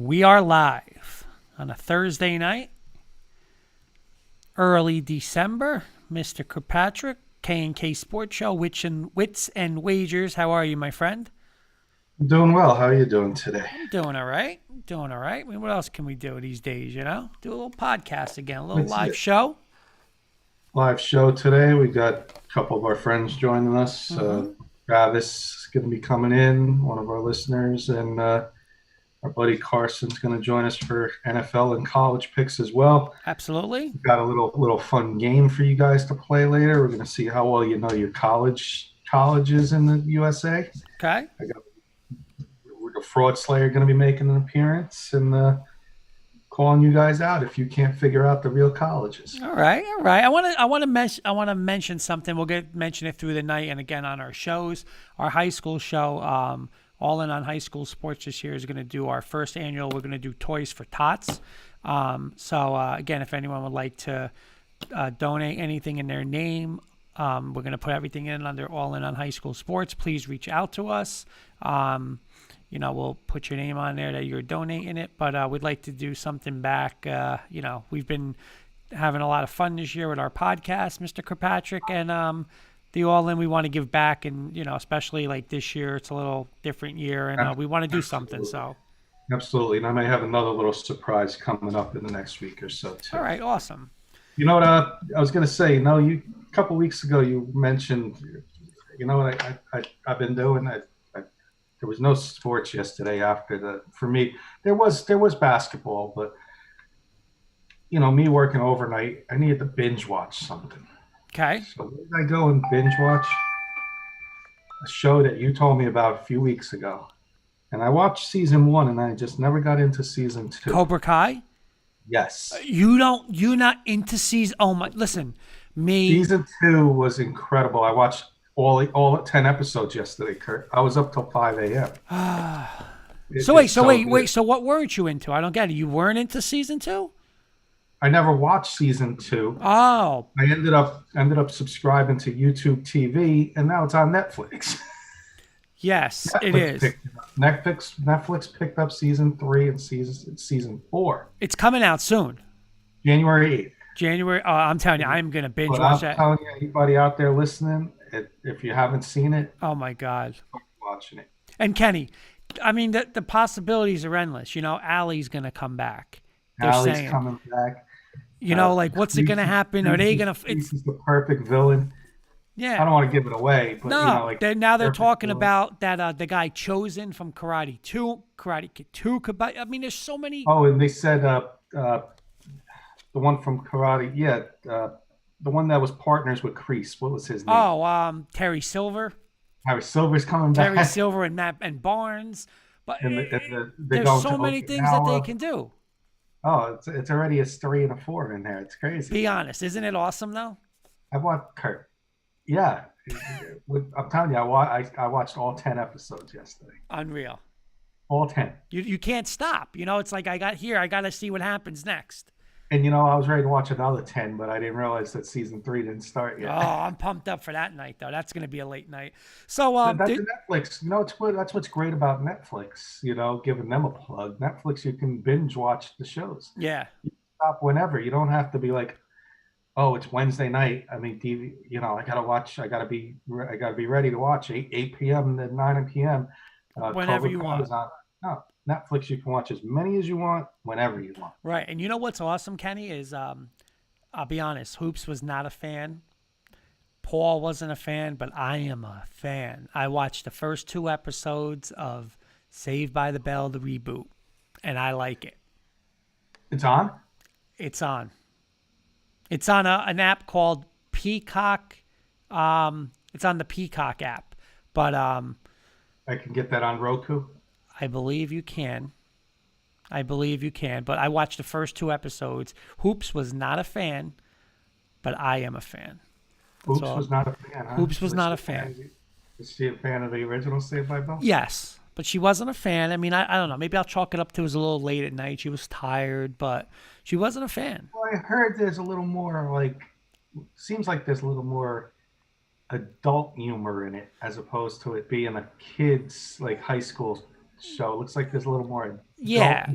We are live on a Thursday night, early December. Mr. Kirkpatrick, K&K Sports Show, Wits and Wagers. How are you, my friend? I'm doing well. How are you doing today? I'm doing all right. Doing all right. I mean, what else can we do these days, you know? Do a little podcast again, a little That's live it. show. Live show today. We got a couple of our friends joining us. Mm-hmm. Travis is going to be coming in, one of our listeners, and our buddy Carson's going to join us for NFL and college picks as well. Absolutely. We've got a little fun game for you guys to play later. We're going to see how well you know your colleges in the USA. Okay. I got the fraud slayer going to be making an appearance and calling you guys out if you can't figure out the real colleges. All right, all right. I want to mention something. We'll mention it through the night and again on our shows. Our high school show, All In on High School Sports this year is going to do our first annual. We're going to do Toys for Tots. Again, if anyone would like to donate anything in their name, we're going to put everything in under All In on High School Sports. Please reach out to us. We'll put your name on there that you're donating it, but we'd like to do something back. We've been having a lot of fun this year with our podcast, Mr. Kirkpatrick, and the All In we want to give back, and especially like this year, it's a little different year, and we want to do something. So, Absolutely. And I may have another little surprise coming up in the next week or so, too. all right, awesome. You know what I was going to say? A couple weeks ago, you mentioned, you know what I've been doing? There was no sports yesterday for me, there was basketball, but, me working overnight, I needed to binge watch something. Okay. So where did I go and binge watch? A show that you told me about a few weeks ago. And I watched season 1 and I just never got into season 2. Cobra Kai. Yes. You're not into season. Oh my! Listen, me. Season 2 was incredible. I watched all 10 episodes yesterday, Kurt. I was up till 5 a.m. Wait. So what weren't you into? I don't get it. You weren't into season 2? I never watched season 2. Oh, I ended up subscribing to YouTube TV, and now it's on Netflix. yes, it Netflix is. picked it up. Netflix picked up season 3 and season 4, It's coming out soon. January 8th. January. Oh, I'm telling you, I'm gonna binge But watch I'm that. telling you, anybody out there listening, if you haven't seen it, Oh my god. start watching it. And Kenny, I mean the possibilities are endless. Allie's gonna come back. They're Allie's saying, coming back. like, what's it gonna happen? Are they gonna? It's He's the perfect villain. I yeah. don't want to give it away, but No, like they're perfect talking villain. about that the guy chosen from Karate 2, Karate Kid 2. I mean, there's so many. Oh, and they said the one from Karate, yeah, the one that was partners with Kreese. What was his name? Oh, Terry Silver. Harry Silver's coming Terry back, Silver and Matt and Barnes. But they're there's going so to many things that they Okinawa. can do. Oh, it's already a 3 and a 4 in there. It's crazy. Be honest, isn't it awesome though? I watched Kurt. Yeah, I'm telling you, I watched all 10 episodes yesterday. Unreal. All 10. You can't stop. It's like I got to see what happens next. And I was ready to watch another 10, but I didn't realize that season 3 didn't start Oh, yet. I'm pumped up for that night though. That's gonna be a late night. So That's a Netflix. That's what's great about Netflix. Giving them a plug. Netflix, you can binge watch the shows. yeah. You can stop whenever. You don't have to be like, oh, it's Wednesday night. I mean, TV. I gotta watch. I gotta be ready to watch 8 p.m. to 9 p.m. Whenever Cobra you Kai want. is on. No, Netflix. You can watch as many as you want, whenever you want. Right. And you know what's awesome, Kenny, is I'll be honest, Hoops was not a fan. Paul wasn't a fan, but I am a fan. I watched the first 2 episodes of Saved by the Bell, the reboot, and I like it. It's on. It's on. It's on an app called Peacock. It's on the Peacock app, but I can get that on Roku. I believe you can. But I watched the first 2 episodes. Hoops was not a fan, but I am a fan. Oops all. was not a fan. Huh? Hoops was not a fan. Is she a fan of the original Saved by Bell? Yes, but she wasn't a fan. I mean, I don't know. Maybe I'll chalk it up to it was a little late at night. She was tired, but she wasn't a fan. Well, I heard there's a little more seems like there's a little more adult humor in it as opposed to it being a kids high school show. It looks like there's a little more Yeah,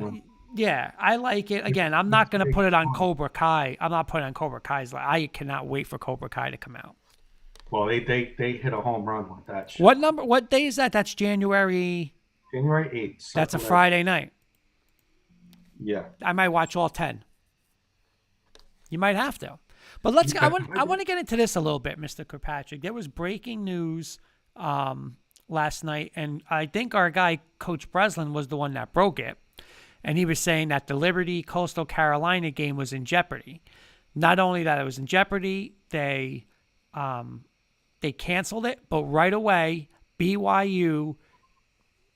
yeah, I like it. Again, I'm not It's going to big put it on fun. Cobra Kai. I'm not putting on Cobra Kai's. I cannot wait for Cobra Kai to come out. Well, they hit a home run with that What show. number? What day is that? That's January. January 8th, That's a Sunday. Friday night. Yeah. I might watch all 10. You might have to. But let's. I Okay. want. I want to get into this a little bit, Mr. Kirkpatrick. There was breaking news last night, and I think our guy Coach Breslin was the one that broke it, and he was saying that the Liberty Coastal Carolina game was in jeopardy. Not only that it was in jeopardy, they canceled it, but right away BYU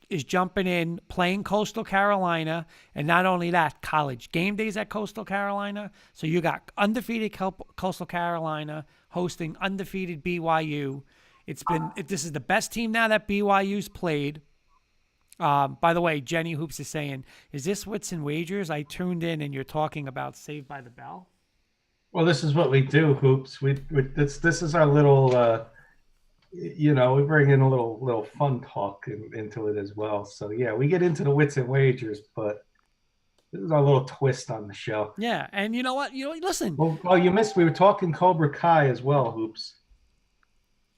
is jumping in, playing Coastal Carolina, and not only that, college game days at Coastal Carolina. So you got undefeated Coastal Carolina hosting undefeated BYU. This is the best team now that BYU's played. By the way, Jenny Hoops is saying, "Is this Wits and Wagers?" I tuned in, and you're talking about Saved by the Bell. Well, this is what we do, Hoops. We this is our little we bring in a little fun talk into it as well. So yeah, we get into the Wits and Wagers, but this is our little twist on the show. Yeah, and you know what? Listen, Well, you missed. We were talking Cobra Kai as well, Hoops.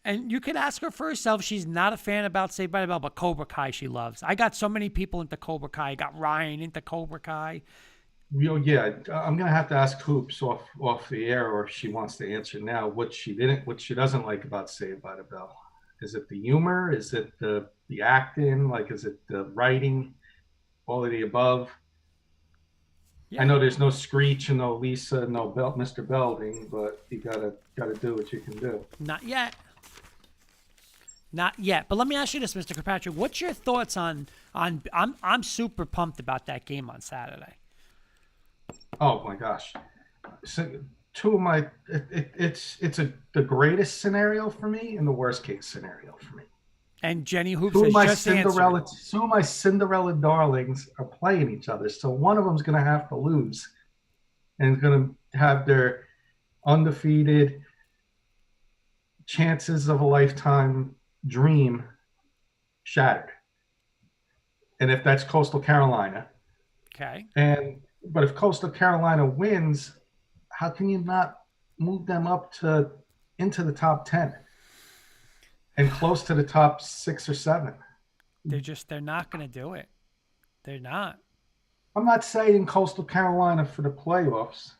and you could ask her for herself. She's not a fan about Saved by the Bell, but Cobra Kai she loves. I got so many people into Cobra Kai. I got Ryan into Cobra Kai. Yeah, I'm gonna have to ask Hoops off the air, or if she wants to answer now, what she doesn't like about Saved by the Bell. Is it the humor? Is it the acting? Like, is it the writing? All of the above. Yeah. I know there's no Screech and no Lisa, no Mr. Belding, but you gotta do what you can do. Not yet. Not yet. But let me ask you this, Mr. Kirkpatrick. What's your thoughts on I'm super pumped about that game on Saturday. Oh my gosh! So two of my it's the greatest scenario for me and the worst case scenario for me. And Jenny Hoops Two of has my just Cinderella, answered. two of my Cinderella darlings are playing each other, so one of them's going to have to lose, and is going to have their undefeated chances of a lifetime dream shattered. And if that's Coastal Carolina, Okay. but if Coastal Carolina wins, how can you not move them up into the top 10 and close to the top 6 or 7? They're not going to do it. They're not. I'm not saying Coastal Carolina for the playoffs,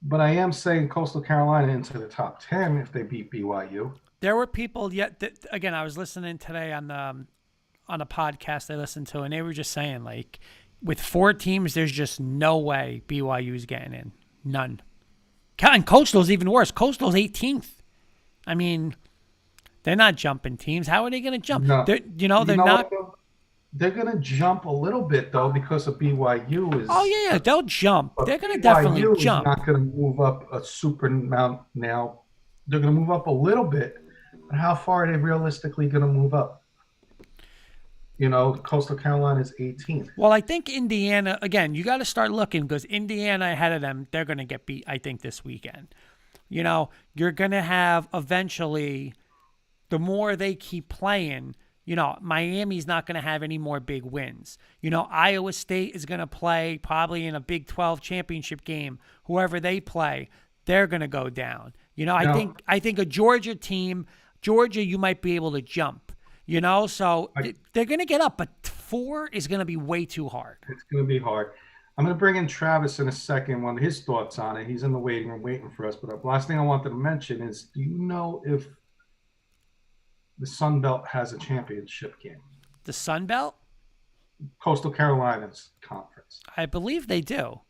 but I am saying Coastal Carolina into the top 10 if they beat BYU. There were people again, I was listening today on a podcast I listened to, and they were just saying, like, with 4 teams, there's just no way BYU's getting in. None. And Coastal's even worse. Coastal's 18th. I mean, they're not jumping teams. How are they going to jump? No. They're not. They're going to jump a little bit, though, because of BYU. Oh, yeah, they'll jump. They're going to BYU definitely is jump. not going to move up a super amount now. They're going to move up a little bit. But how far are they realistically going to move up? Coastal Carolina is 18th. Well, I think Indiana, again, you got to start looking because Indiana ahead of them, they're going to get beat, I think, this weekend. You're going to have eventually, the more they keep playing, Miami's not going to have any more big wins. Iowa State is going to play probably in a Big 12 championship game. Whoever they play, they're going to go down. I think a Georgia team, you might be able to jump. So they're going to get up, but 4 is going to be way too hard. It's going to be hard. I'm going to bring in Travis in a second, one of his thoughts on it. He's in the waiting room waiting for us. But the last thing I wanted to mention is, do you know if the Sun Belt has a championship game? The Sun Belt? Coastal Carolina's conference. I believe they do.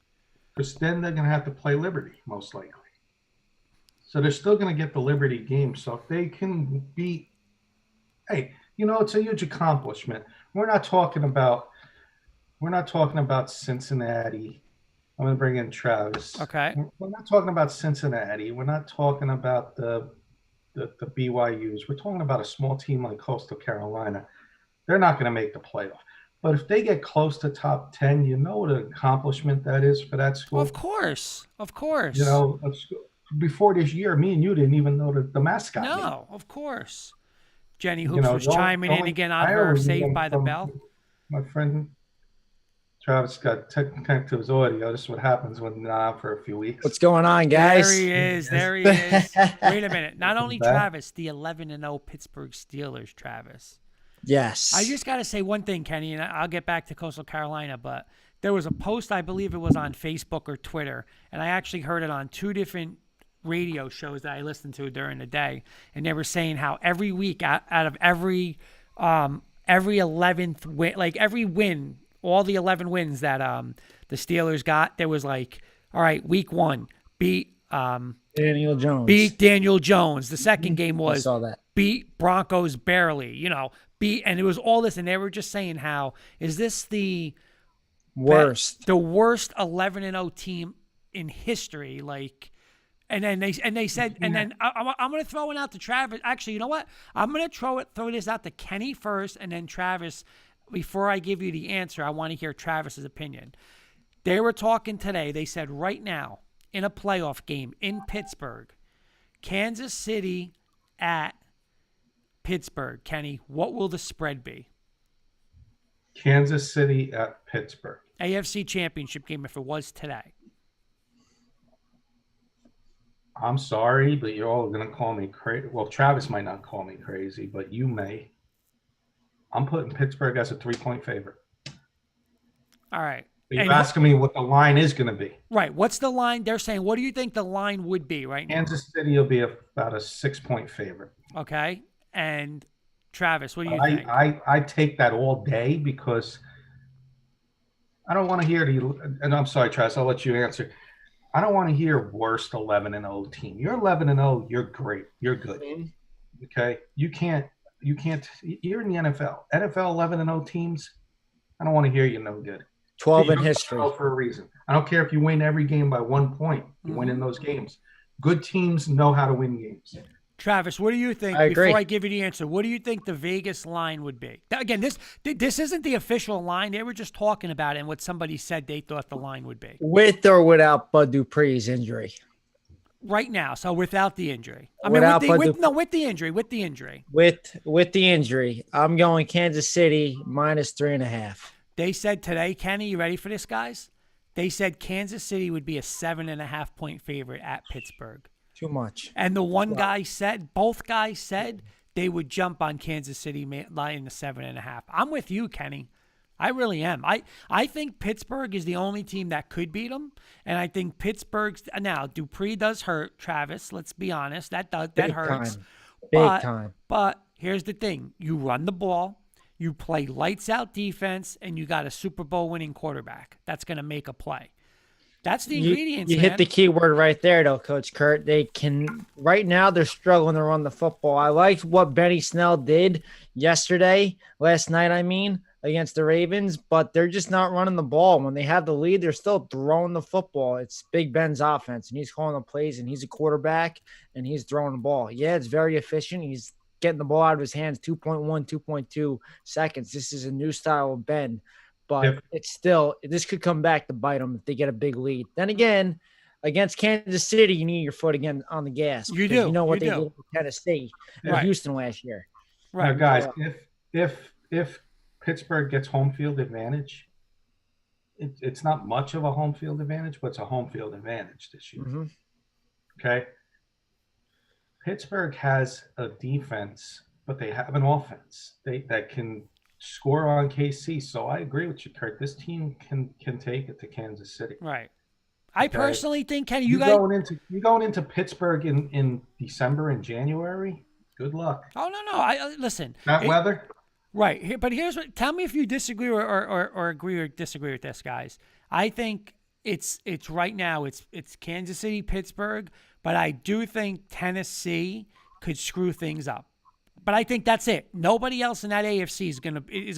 Because then they're going to have to play Liberty, most likely. So they're still going to get the Liberty game. So if they can beat, hey, it's a huge accomplishment. We're not talking about Cincinnati. I'm going to bring in Travis. Okay. We're not talking about Cincinnati. We're not talking about the BYUs. We're talking about a small team like Coastal Carolina. They're not going to make the playoff. But if they get close to top 10, you know what an accomplishment that is for that school? Of course. Before this year, me and you didn't even know the mascot name. No, of course. Jenny Hoops was chiming in again on her Saved by the Bell. My friend Travis got connected to his audio. This is what happens when not out for a few weeks. What's going on, There guys? he is. There he is. Wait a minute. Not only Travis, the 11-0 Pittsburgh Steelers, Travis. Yes. I just got to say one thing, Kenny, and I'll get back to Coastal Carolina, but there was a post, I believe it was on Facebook or Twitter, and I actually heard it on two different radio shows that I listened to during the day, and they were saying how every week out of every 11th win, like every win, all the 11 wins that the Steelers got, there was like, all right, week 1 beat Daniel Jones. beat Daniel Jones. The second game I was saw that. beat Broncos barely, and it was all this, and they were just saying how is this the Worst. the worst 11-0 team in history, like. And then they said, and then I'm going to throw it out to Travis. Actually, you know what? I'm going to throw this out to Kenny first, and then Travis. Before I give you the answer, I want to hear Travis's opinion. They were talking today. They said right now in a playoff game in Pittsburgh, Kansas City at Pittsburgh. Kenny, what will the spread be? Kansas City at Pittsburgh. AFC Championship game if it was today. I'm sorry, but you're all going to call me crazy. Well, Travis might not call me crazy, but you may. I'm putting Pittsburgh as a 3-point favorite. All right. You're asking me what the line is going to be. Right. What's the line? They're saying, what do you think the line would be right now? Kansas City will be about a 6-point favorite. Okay. And Travis, what do you think? I take that all day because I don't want to hear and I'm sorry, Travis, I'll let you answer. I don't want to hear worst 11-0 team. You're 11-0. You're great. You're good. Okay. You can't. You're in the NFL. NFL 11-0 teams. I don't want to hear you're no good. 12 in history for a reason. I don't care if you win every game by 1 point. You win in those games. Good teams know how to win games. Travis, what do you think? I agree. Before I give you the answer, what do you think the Vegas line would be? Now, again, this isn't the official line. They were just talking about it and what somebody said they thought the line would be. with or without Bud Dupree's injury. Right now, so without the injury. With the injury. With the injury, I'm going Kansas City -3.5. They said today, Kenny, you ready for this, guys? They said Kansas City would be a 7.5-point favorite at Pittsburgh. Too much. And both guys said they would jump on Kansas City laying the 7.5. I'm with you, Kenny. I really am. I think Pittsburgh is the only team that could beat them, and I think Pittsburgh's now Dupree does hurt. Travis, let's be honest, that hurts. Big time. But here's the thing: you run the ball, you play lights out defense, and you got a Super Bowl winning quarterback that's going to make a play. That's the ingredients. You hit the key word right there, though, Coach Kurt. Right now they're struggling to run the football. I liked what Benny Snell did last night, against the Ravens, but they're just not running the ball. When they have the lead, they're still throwing the football. It's Big Ben's offense, and he's calling the plays, and he's a quarterback, and he's throwing the ball. Yeah, it's very efficient. He's getting the ball out of his hands 2.1, 2.2 seconds. This is a new style of Ben. But it's still, this could come back to bite them if they get a big lead. Then again, against Kansas City, you need your foot again on the gas. You do. You know what they did with Tennessee and Houston last year. Right, now, guys. If Pittsburgh gets home field advantage, it's not much of a home field advantage, but it's a home field advantage this year. Mm-hmm. Okay. Pittsburgh has a defense, but they have an offense that can score on KC. So I agree with you, Kurt. This team can take it to Kansas City. Right. I personally think, Kenny, you going into Pittsburgh in December and January. Good luck. Oh no. Listen. That weather. Right. But here's what. Tell me if you disagree or agree or disagree with this, guys. I think it's right now. It's Kansas City, Pittsburgh, but I do think Tennessee could screw things up. But I think that's it. Nobody else in that AFC is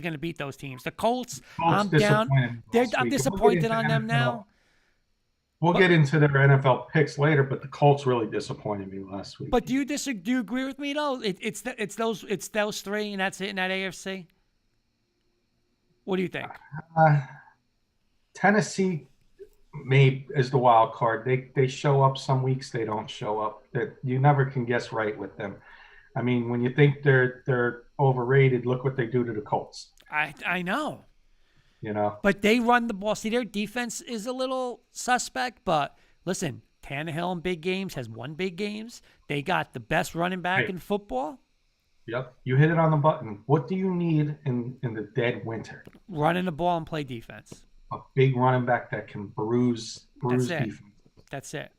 gonna beat those teams. The Colts, I'm down. I'm disappointed on them now. We'll get into their NFL picks later, but the Colts really disappointed me last week. But do you agree with me though? It's those three, and that's it in that AFC. What do you think? Tennessee is the wild card. They show up some weeks. They don't show up. You never can guess right with them. I mean, when you think they're overrated, look what they do to the Colts. I know. You know, But they run the ball. See, their defense is a little suspect, but listen, Tannehill in big games has won big games. They got the best running back Hey. in football. yep, you hit it on the button. What do you need in the dead winter? Running the ball and play defense. A big running back that can bruise That's it. defense. That's it.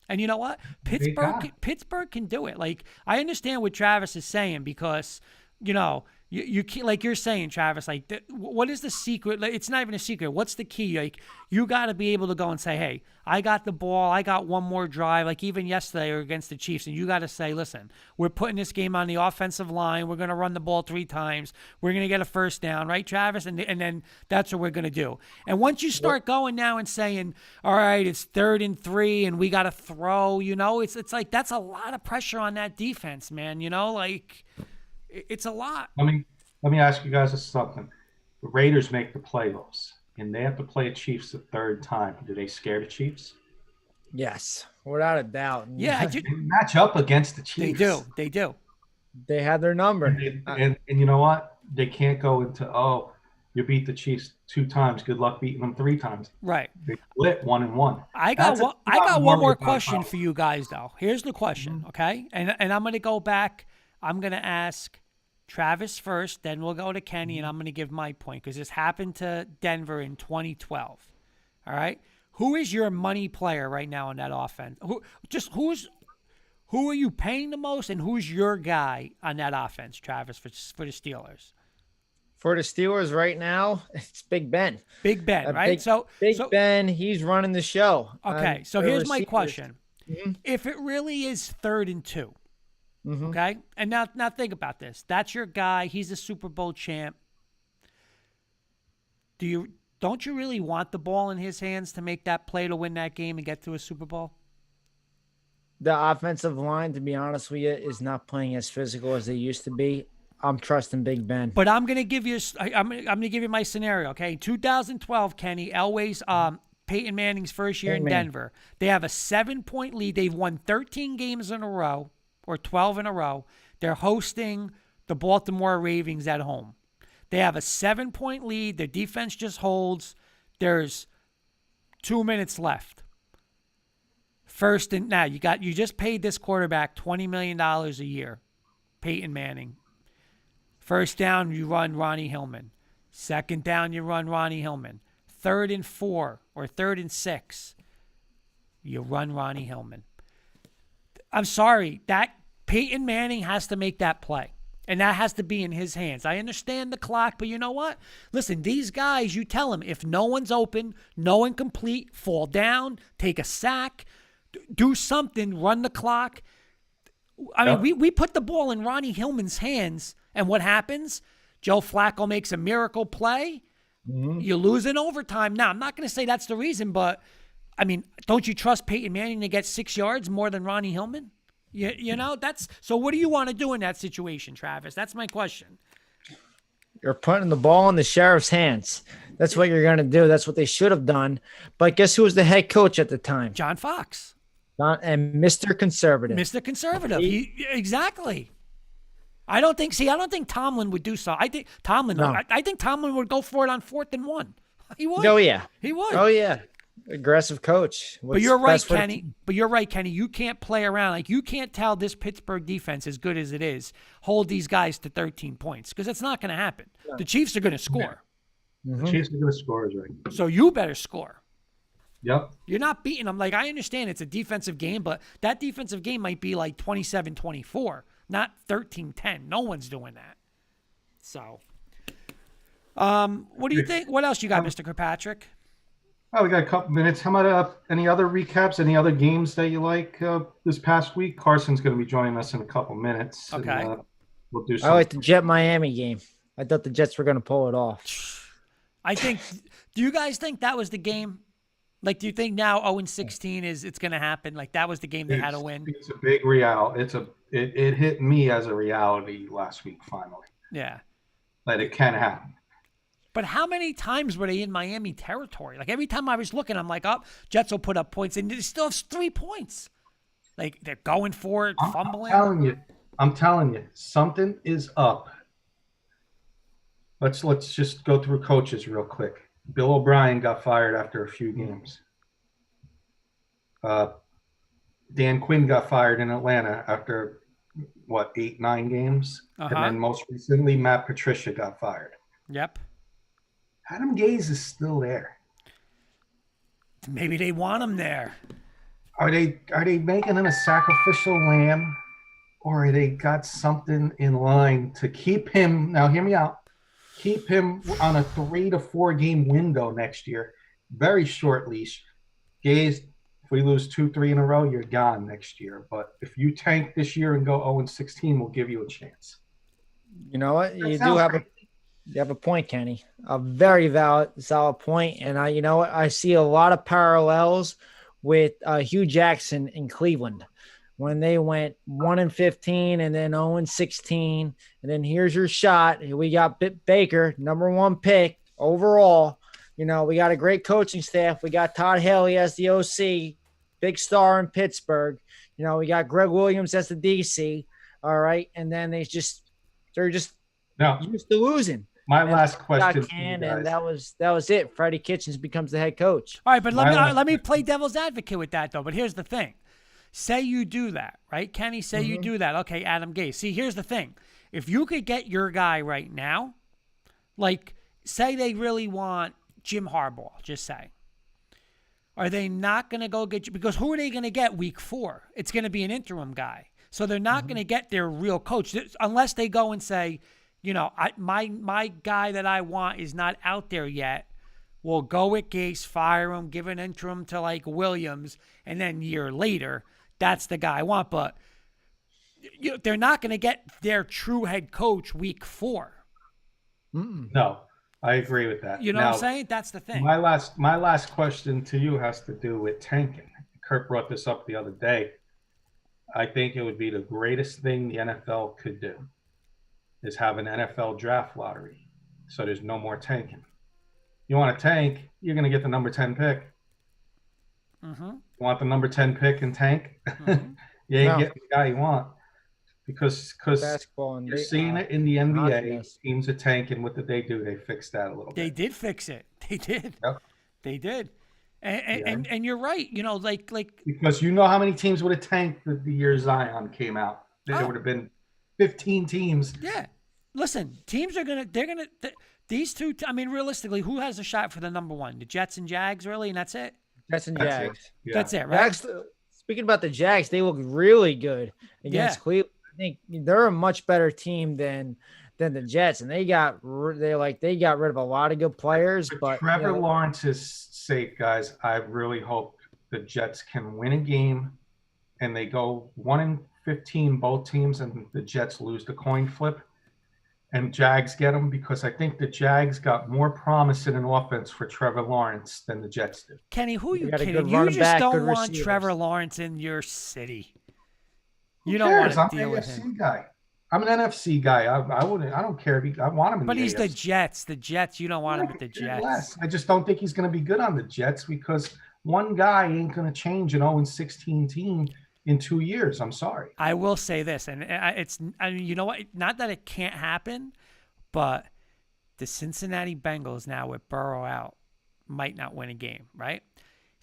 And you know what? They got it. Pittsburgh can do it. Like, I understand what Travis is saying because, you know, you can't, like you're saying, Travis, like, what is the secret? Like, it's not even a secret. What's the key? Like, you got to be able to go and say, hey, I got the ball. I got one more drive. Like, even yesterday or against the Chiefs. And you got to say, listen, we're putting this game on the offensive line. We're going to run the ball 3 times. We're going to get a first down, right, Travis? And then that's what we're going to do. And once you start going now and saying, all right, it's 3rd and 3 and we got to throw, you know, it's like that's a lot of pressure on that defense, man. You know, like it's a lot. Let me ask you guys something. The Raiders make the playoffs, and they have to play the Chiefs the 3rd time. Do they scare the Chiefs? Yes, without a doubt. Yeah, They match up against the Chiefs. They do. They had their number. And you know what? They can't go into, oh, you beat the Chiefs 2 times. Good luck beating them 3 times. Right. They split 1-1. I got one more question for you guys though. Here's the question, okay? And I'm going to go back. I'm going to ask Travis first, then we'll go to Kenny, and I'm going to give my point because this happened to Denver in 2012. All right? Who is your money player right now on that offense? Who are you paying the most, and who's your guy on that offense, Travis, for the Steelers? For the Steelers right now, it's Big Ben. Big Ben, right? Big Ben, he's running the show. Okay, so here's my question. Mhm. If it really is 3rd and 2, Mhm. okay? And now think about this. That's your guy. He's a Super Bowl champ. Don't you really want the ball in his hands to make that play to win that game and get to a Super Bowl? The offensive line, to be honest with you, is not playing as physical as they used to be. I'm trusting Big Ben. But I'm going to give you my scenario, okay? 2012, Kenny, Elway's Peyton Manning's first year in Denver. They have a 7-point lead. They've won 13 games in a row or 12 in a row. They're hosting the Baltimore Ravens at home. They have a 7-point lead. Their defense just holds. There's 2 minutes left. First and now you just paid this quarterback $20 million a year, Peyton Manning. First down, you run Ronnie Hillman. Second down, you run Ronnie Hillman. 3rd and 4 or 3rd and 6, you run Ronnie Hillman. I'm sorry, that Peyton Manning has to make that play. And that has to be in his hands. I understand the clock, but you know what? Listen, these guys, you tell them, if no one's open, no one complete, fall down, take a sack, do something, run the clock. I mean, we put the ball in Ronnie Hillman's hands, and what happens? Joe Flacco makes a miracle play. Mm-hmm. You lose in overtime. Now, I'm not going to say that's the reason, but, I mean, don't you trust Peyton Manning to get 6 yards more than Ronnie Hillman? You know, so what do you want to do in that situation, Travis? That's my question. You're putting the ball in the sheriff's hands. That's what you're going to do. That's what they should have done. But guess who was the head coach at the time? John Fox. And Mr. Conservative. Mr. Conservative. Exactly. I don't think Tomlin would do so. I think Tomlin would go for it on 4th and 1. He would. Oh, yeah. He would. Oh, yeah. Aggressive coach. But you're right, Kenny. You can't play around. Like, you can't tell this Pittsburgh defense, as good as it is, hold these guys to 13 points because it's not going to happen. No. The Chiefs are going to score. Mm-hmm. The Chiefs are going to score, is right. So you better score. Yep. You're not beating them. Like, I understand it's a defensive game, but that defensive game might be like 27-24, not 13-10. No one's doing that. So, what do you think? What else you got, Mr. Kirkpatrick? Oh, we got a couple minutes. How about any other recaps? Any other games that you like this past week? Carson's going to be joining us in a couple minutes. Okay. And, we'll do something. I like the Jet Miami game. I thought the Jets were going to pull it off. I think. Do you guys think that was the game? Like, do you think now 0-16 it's going to happen? Like, that was the game they had to win. It's a big reality. It hit me as a reality last week. Finally. Yeah. That it can happen. But how many times were they in Miami territory? Like, every time I was looking, I'm like, oh, Jets will put up points, and they still have 3 points. Like, they're going for it, fumbling. I'm telling you, something is up. Let's just go through coaches real quick. Bill O'Brien got fired after a few games. Dan Quinn got fired in Atlanta after, what, 8, 9 games? And then most recently, Matt Patricia got fired. Yep. Adam Gase is still there. Maybe they want him there. Are they making him a sacrificial lamb, or are they got something in line to keep him? Now, hear me out. Keep him on a 3 to 4 game window next year. Very short leash. Gase, if we lose 2, 3 in a row, you're gone next year. But if you tank this year and go 0-16, we'll give you a chance. You know what? You have a point, Kenny. A very solid point. And you know what? I see a lot of parallels with Hugh Jackson in Cleveland when they went 1-15 and then 0-16. And then here's your shot. We got Baker, number 1 pick overall. You know, we got a great coaching staff. We got Todd Haley as the OC, big star in Pittsburgh. You know, we got Greg Williams as the DC. All right. And then they're just used to losing. My last question, and that was it. Freddie Kitchens becomes the head coach. All right, but let me play devil's advocate with that though. But here's the thing: say you do that, right, Kenny? Say you do that. Okay, Adam Gase. See, here's the thing: if you could get your guy right now, like say they really want Jim Harbaugh, just say, are they not going to go get you? Because who are they going to get week 4? It's going to be an interim guy, so they're not going to get their real coach unless they go and say, you know, my guy that I want is not out there yet. We'll go with Gase, fire him, give an interim to like Williams, and then a year later, that's the guy I want. But they're not going to get their true head coach week 4. No, I agree with that. You know what I'm saying? That's the thing. My last question to you has to do with tanking. Kurt brought this up the other day. I think it would be the greatest thing the NFL could do is have an NFL draft lottery. So there's no more tanking. You want to tank, you're going to get the number 10 pick. You want the number 10 pick and tank? You ain't getting the guy you want. Because you're seeing it in the NBA. Teams are tanking. What did they do? They fixed that a little bit. They did fix it. They did. Yep. They did. And you're right. You know, like because you know how many teams would have tanked the year Zion came out. There would have been 15 teams. Yeah. Listen, teams are these two. I mean, realistically, who has a shot for the number 1? The Jets and Jags, really, and that's it. Jets and Jags. Yeah. That's it, right? Speaking about the Jags, they look really good against Cleveland. I think they're a much better team than the Jets, and they got rid of a lot of good players. But Trevor Lawrence's sake, guys, I really hope the Jets can win a game, and they go 1-15 both teams, and the Jets lose the coin flip, and Jags get them, because I think the Jags got more promise in an offense for Trevor Lawrence than the Jets did. Kenny, who are you kidding? You just don't want Trevor Lawrence in your city. You don't want to deal with him. Guy. I'm an NFC guy. I don't care if I want him in but the he's AFC. The Jets. The Jets, you don't want him with the Jets. I just don't think he's going to be good on the Jets, because one guy ain't going to change an 0-16 team in 2 years. I'm sorry. I will say this, and you know what? Not that it can't happen, but the Cincinnati Bengals now with Burrow out might not win a game, right?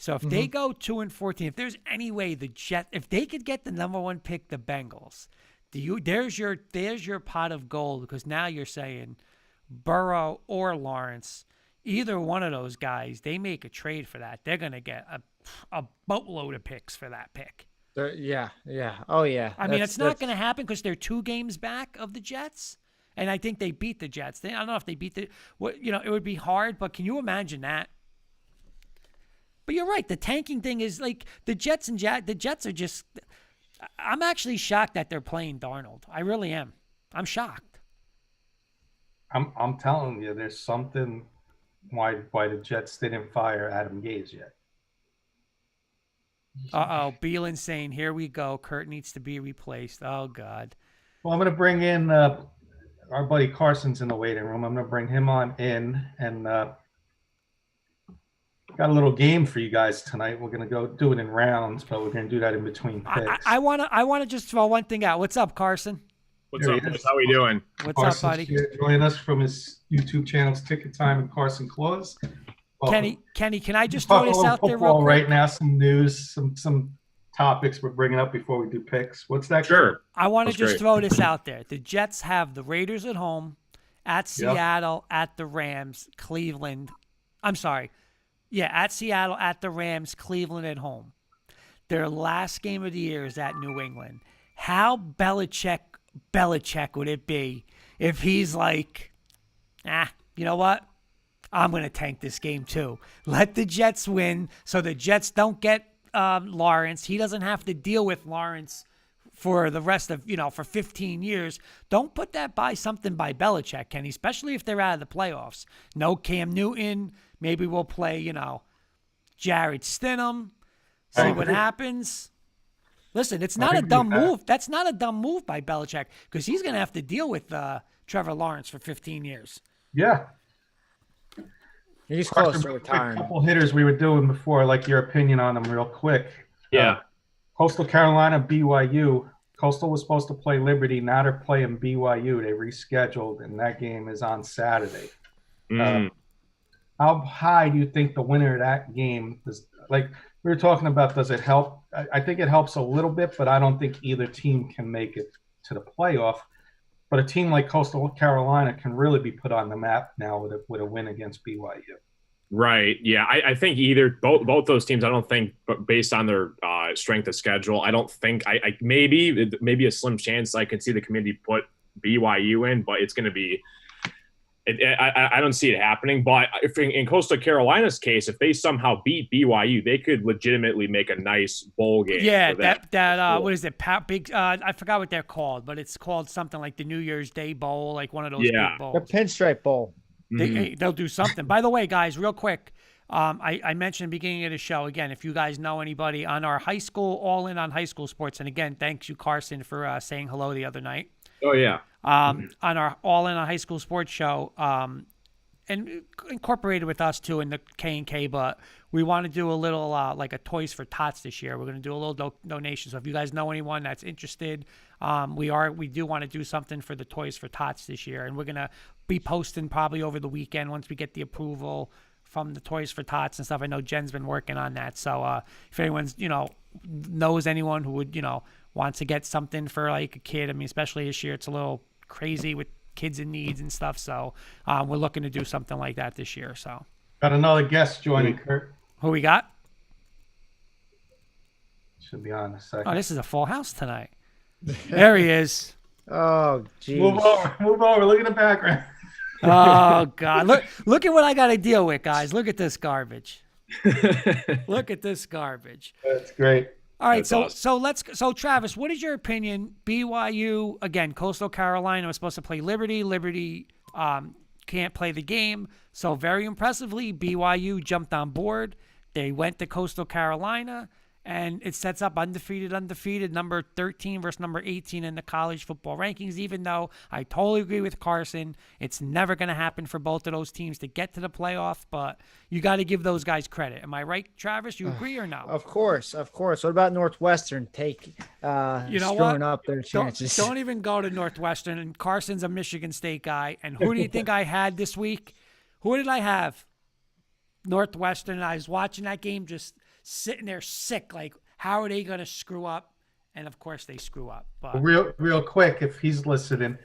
So if they go 2-14, if there's any way if they could get the number 1 pick, the Bengals, there's your pot of gold, because now you're saying Burrow or Lawrence, either one of those guys, they make a trade for that. They're going to get a boatload of picks for that pick. Yeah. Oh, yeah. I mean, it's not going to happen because they're 2 games back of the Jets, and I think they beat the Jets. I don't know if they beat it would be hard, but can you imagine that? But you're right. The tanking thing is like the Jets the Jets are just. I'm actually shocked that they're playing Darnold. I really am. I'm shocked. I'm telling you, there's something why the Jets didn't fire Adam Gase yet. Beelan saying, "Here we go. Kurt needs to be replaced." Oh God. Well, I'm going to bring in our buddy Carson's in the waiting room. I'm going to bring him on in and. Got a little game for you guys tonight. We're gonna go do it in rounds, but we're gonna do that in between picks. I wanna just throw one thing out. What's up, Carson? What's up, boys? How we doing? What's Carson's up, buddy? Here, joining us from his YouTube channel's Ticket Time and Carson Claus. Well, Kenny, can I just talk throw a this little out there real football quick? right now. Some news, some topics we're bringing up before we do picks. What's that? Sure. I want to That's just great. throw this out there. The Jets have the Raiders at home, at Yep. Seattle, at the Rams, Cleveland. I'm sorry. Yeah, at Seattle, at the Rams, Cleveland at home. Their last game of the year is at New England. How Belichick would it be if he's like, you know what? I'm going to tank this game too. Let the Jets win so the Jets don't get Lawrence. He doesn't have to deal with Lawrence for the rest of, for 15 years. Don't put that by something by Belichick, Kenny, especially if they're out of the playoffs. No Cam Newton. Maybe we'll play, Jared Stidham. See what happens. Listen, it's not a dumb move. That's not a dumb move by Belichick because he's going to have to deal with Trevor Lawrence for 15 years. Yeah. He's Carson, close to real quick, retiring. couple hitters we were doing before, like your opinion on them real quick. Yeah. Coastal Carolina, BYU. Coastal was supposed to play Liberty. Now they're playing BYU. They rescheduled, and that game is on Saturday. How high do you think the winner of that game is? Like we were talking about, does it help? I think it helps a little bit, but I don't think either team can make it to the playoff. But a team like Coastal Carolina can really be put on the map now with a win against BYU. Right. Yeah. I think both those teams, I don't think, but based on their strength of schedule, I don't think I maybe a slim chance I could see the committee put BYU in, but it's going to be, I don't see it happening. But if in Coastal Carolina's case, if they somehow beat BYU, they could legitimately make a nice bowl game. Yeah, that what is it? Big. I forgot what they're called, but it's called something like the New Year's Day Bowl, like one of those big The bowls. Pinstripe Bowl. They'll do something. By the way, guys, real quick, I mentioned at the beginning of the show, again, if you guys know anybody on our high school, all in on high school sports, and again, thanks you, Carson, for saying hello the other night. Oh, yeah. On our all in on high school sports show, and incorporated with us too in the K&K, but we want to do a little like a Toys for Tots this year. We're going to do a little donation. So if you guys know anyone that's interested, we do want to do something for the Toys for Tots this year, and we're going to be posting probably over the weekend once we get the approval from the Toys for Tots and stuff. I know Jen's been working on that. So if anyone's, knows anyone who would, wants to get something for like a kid, I mean, especially this year, it's a little crazy with kids in needs and stuff. So we're looking to do something like that this year. So Got another guest joining, Kurt. who we got? Should be on in a second. Oh, this is a full house tonight. There he is. Oh, geez. Move over. Look at the background. Oh God! Look at what I got to deal with, guys. Look at this garbage. Look at this garbage. That's great. All right, That's awesome. so Travis, what is your opinion? BYU again, Coastal Carolina was supposed to play Liberty. Liberty can't play the game, so very impressively, BYU jumped on board. They went to Coastal Carolina, and it sets up undefeated, number 13 versus number 18 in the college football rankings, even though I totally agree with Carson. It's never going to happen for both of those teams to get to the playoff, but you got to give those guys credit. Am I right, Travis? You agree or no? Of course. What about Northwestern? Screwing up their chances. Don't even go to Northwestern. And Carson's a Michigan State guy. And who do you think I had this week? Who did I have? Northwestern. And I was watching that game just sitting there sick, like, how are they going to screw up? And, of course, they screw up. But Real quick, if he's listening,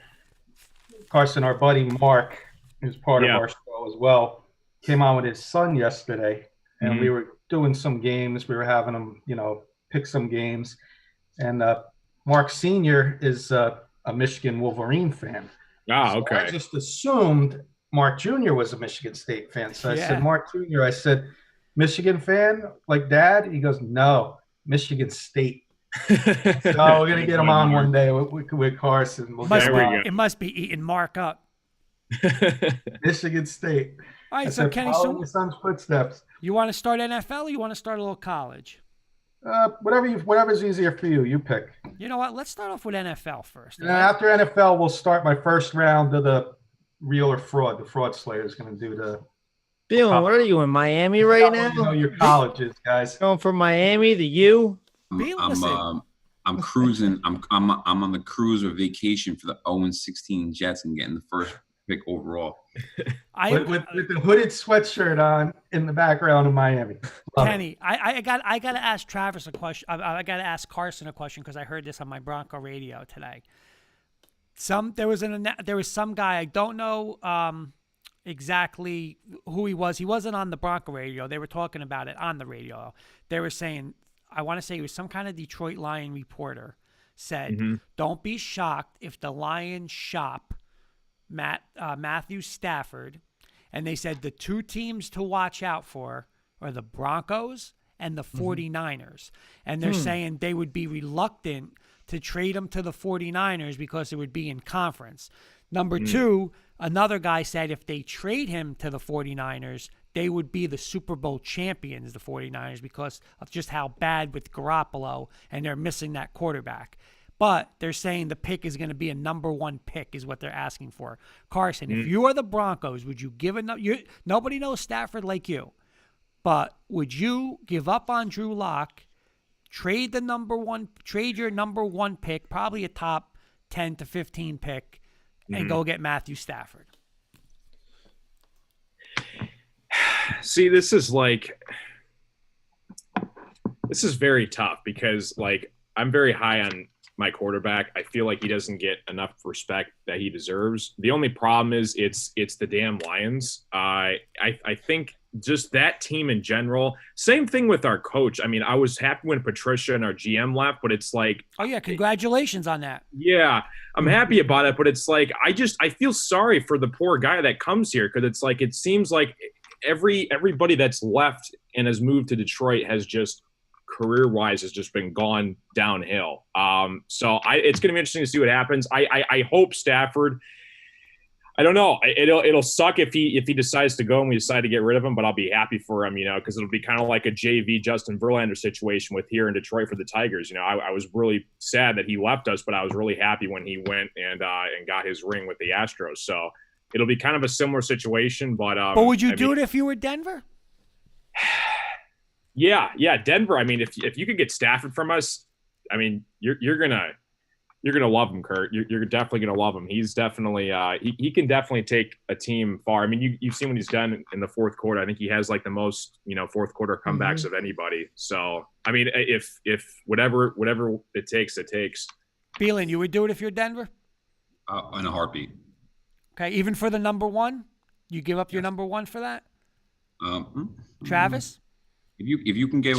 Carson, our buddy Mark, who's part of our show as well, came on with his son yesterday, and we were doing some games. We were having him, pick some games. And Mark Sr. is a Michigan Wolverine fan. Ah, okay. So I just assumed Mark Jr. was a Michigan State fan. So I said, Mark Jr., I said, Michigan fan like dad? He goes, no, Michigan State. So we're going to get him on one day with Carson. it must be eating Mark up. Michigan State. All right, so Kenny, follow your son's footsteps. You want to start NFL or you want to start a little college? Whatever's easier for you. You pick. You know what? Let's start off with NFL first. And after NFL, we'll start my first round of the real or fraud. The fraud slayer is going to do the. Bill, what are you in Miami right now? You know your colleges, guys. Going from Miami to you. I'm cruising. I'm on the cruise or vacation for the 0-16 Jets and getting the first pick overall. With the hooded sweatshirt on in the background of Miami. Love it. Kenny, I got to ask Travis a question. I got to ask Carson a question because I heard this on my Bronco radio today. There was some guy, I don't know exactly who he was. He wasn't on the Bronco radio. They were talking about it on the radio. They were saying, I want to say it was some kind of Detroit Lion reporter said, don't be shocked if the Lions shop Matthew Stafford. And they said the two teams to watch out for are the Broncos and the 49ers. And they're saying they would be reluctant to trade him to the 49ers because it would be in conference. Number two, another guy said if they trade him to the 49ers, they would be the Super Bowl champions, the 49ers, because of just how bad with Garoppolo, and they're missing that quarterback. But they're saying the pick is going to be a number one pick is what they're asking for. Carson, if you are the Broncos, would you give nobody knows Stafford like you, but would you give up on Drew Lock, trade your number one pick, probably a top 10 to 15 pick, and go get Matthew Stafford? See, this is very tough because I'm very high on my quarterback. I feel like he doesn't get enough respect that he deserves. The only problem is it's the damn Lions. I think just that team in general. Same thing with our coach. I mean, I was happy when Patricia and our GM left, but it's like, oh yeah, congratulations on that. Yeah, I'm happy about it, but it's like I feel sorry for the poor guy that comes here because it's like it seems like everybody that's left and has moved to Detroit has just career-wise has just been gone downhill. So it's going to be interesting to see what happens. I hope Stafford. I don't know. It'll suck if he decides to go and we decide to get rid of him, but I'll be happy for him, because it'll be kind of like a JV Justin Verlander situation with here in Detroit for the Tigers. I was really sad that he left us, but I was really happy when he went and got his ring with the Astros. So it'll be kind of a similar situation, but would you do it if you were Denver? Yeah, Denver. I mean, if you could get Stafford from us, I mean, you're gonna love him, Kurt. You're definitely gonna love him. He's definitely he can definitely take a team far. I mean, you've seen what he's done in the fourth quarter. I think he has like the most fourth quarter comebacks of anybody. So I mean, if whatever it takes, it takes. Beelan, you would do it if you're Denver? In a heartbeat. Okay, even for the number one, you give up your number one for that? Travis? If you can get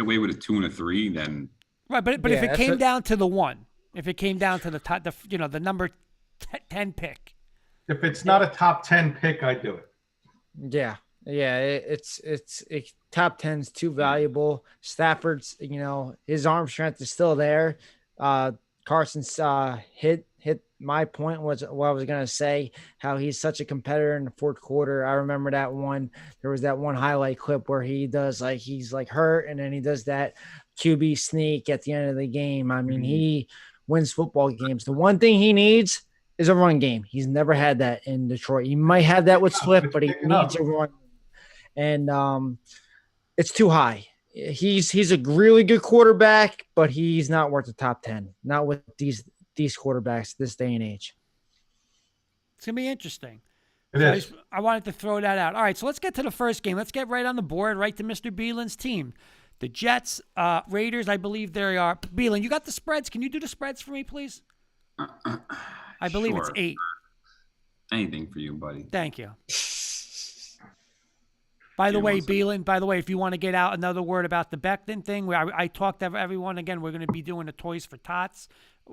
away with a 2 and a 3, then right. But if it came down to the one, if it came down to the number 10 pick, if it's not a top 10 pick, I'd do it. Yeah. It's top 10's too valuable. Stafford's, his arm strength is still there. Carson's hit my point was what I was going to say, how he's such a competitor in the fourth quarter. I remember that one. There was that one highlight clip where he does he's hurt, and then he does that QB sneak at the end of the game. I mean, he wins football games. The one thing he needs is a run game. He's never had that in Detroit. He might have that with Swift, but he needs a run. And it's too high. He's a really good quarterback, but he's not worth the top 10. Not with these quarterbacks this day and age. It's going to be interesting. It is. I wanted to throw that out. All right, so let's get to the first game. Let's get right on the board, right to Mr. Beelan's team. The Jets, Raiders, I believe they are. Beelan, you got the spreads. Can you do the spreads for me, please? I believe it's 8. Anything for you, buddy. Thank you. By the way, Beelan, if you want to get out another word about the Becton thing, where I talked to everyone again, we're going to be doing the Toys for Tots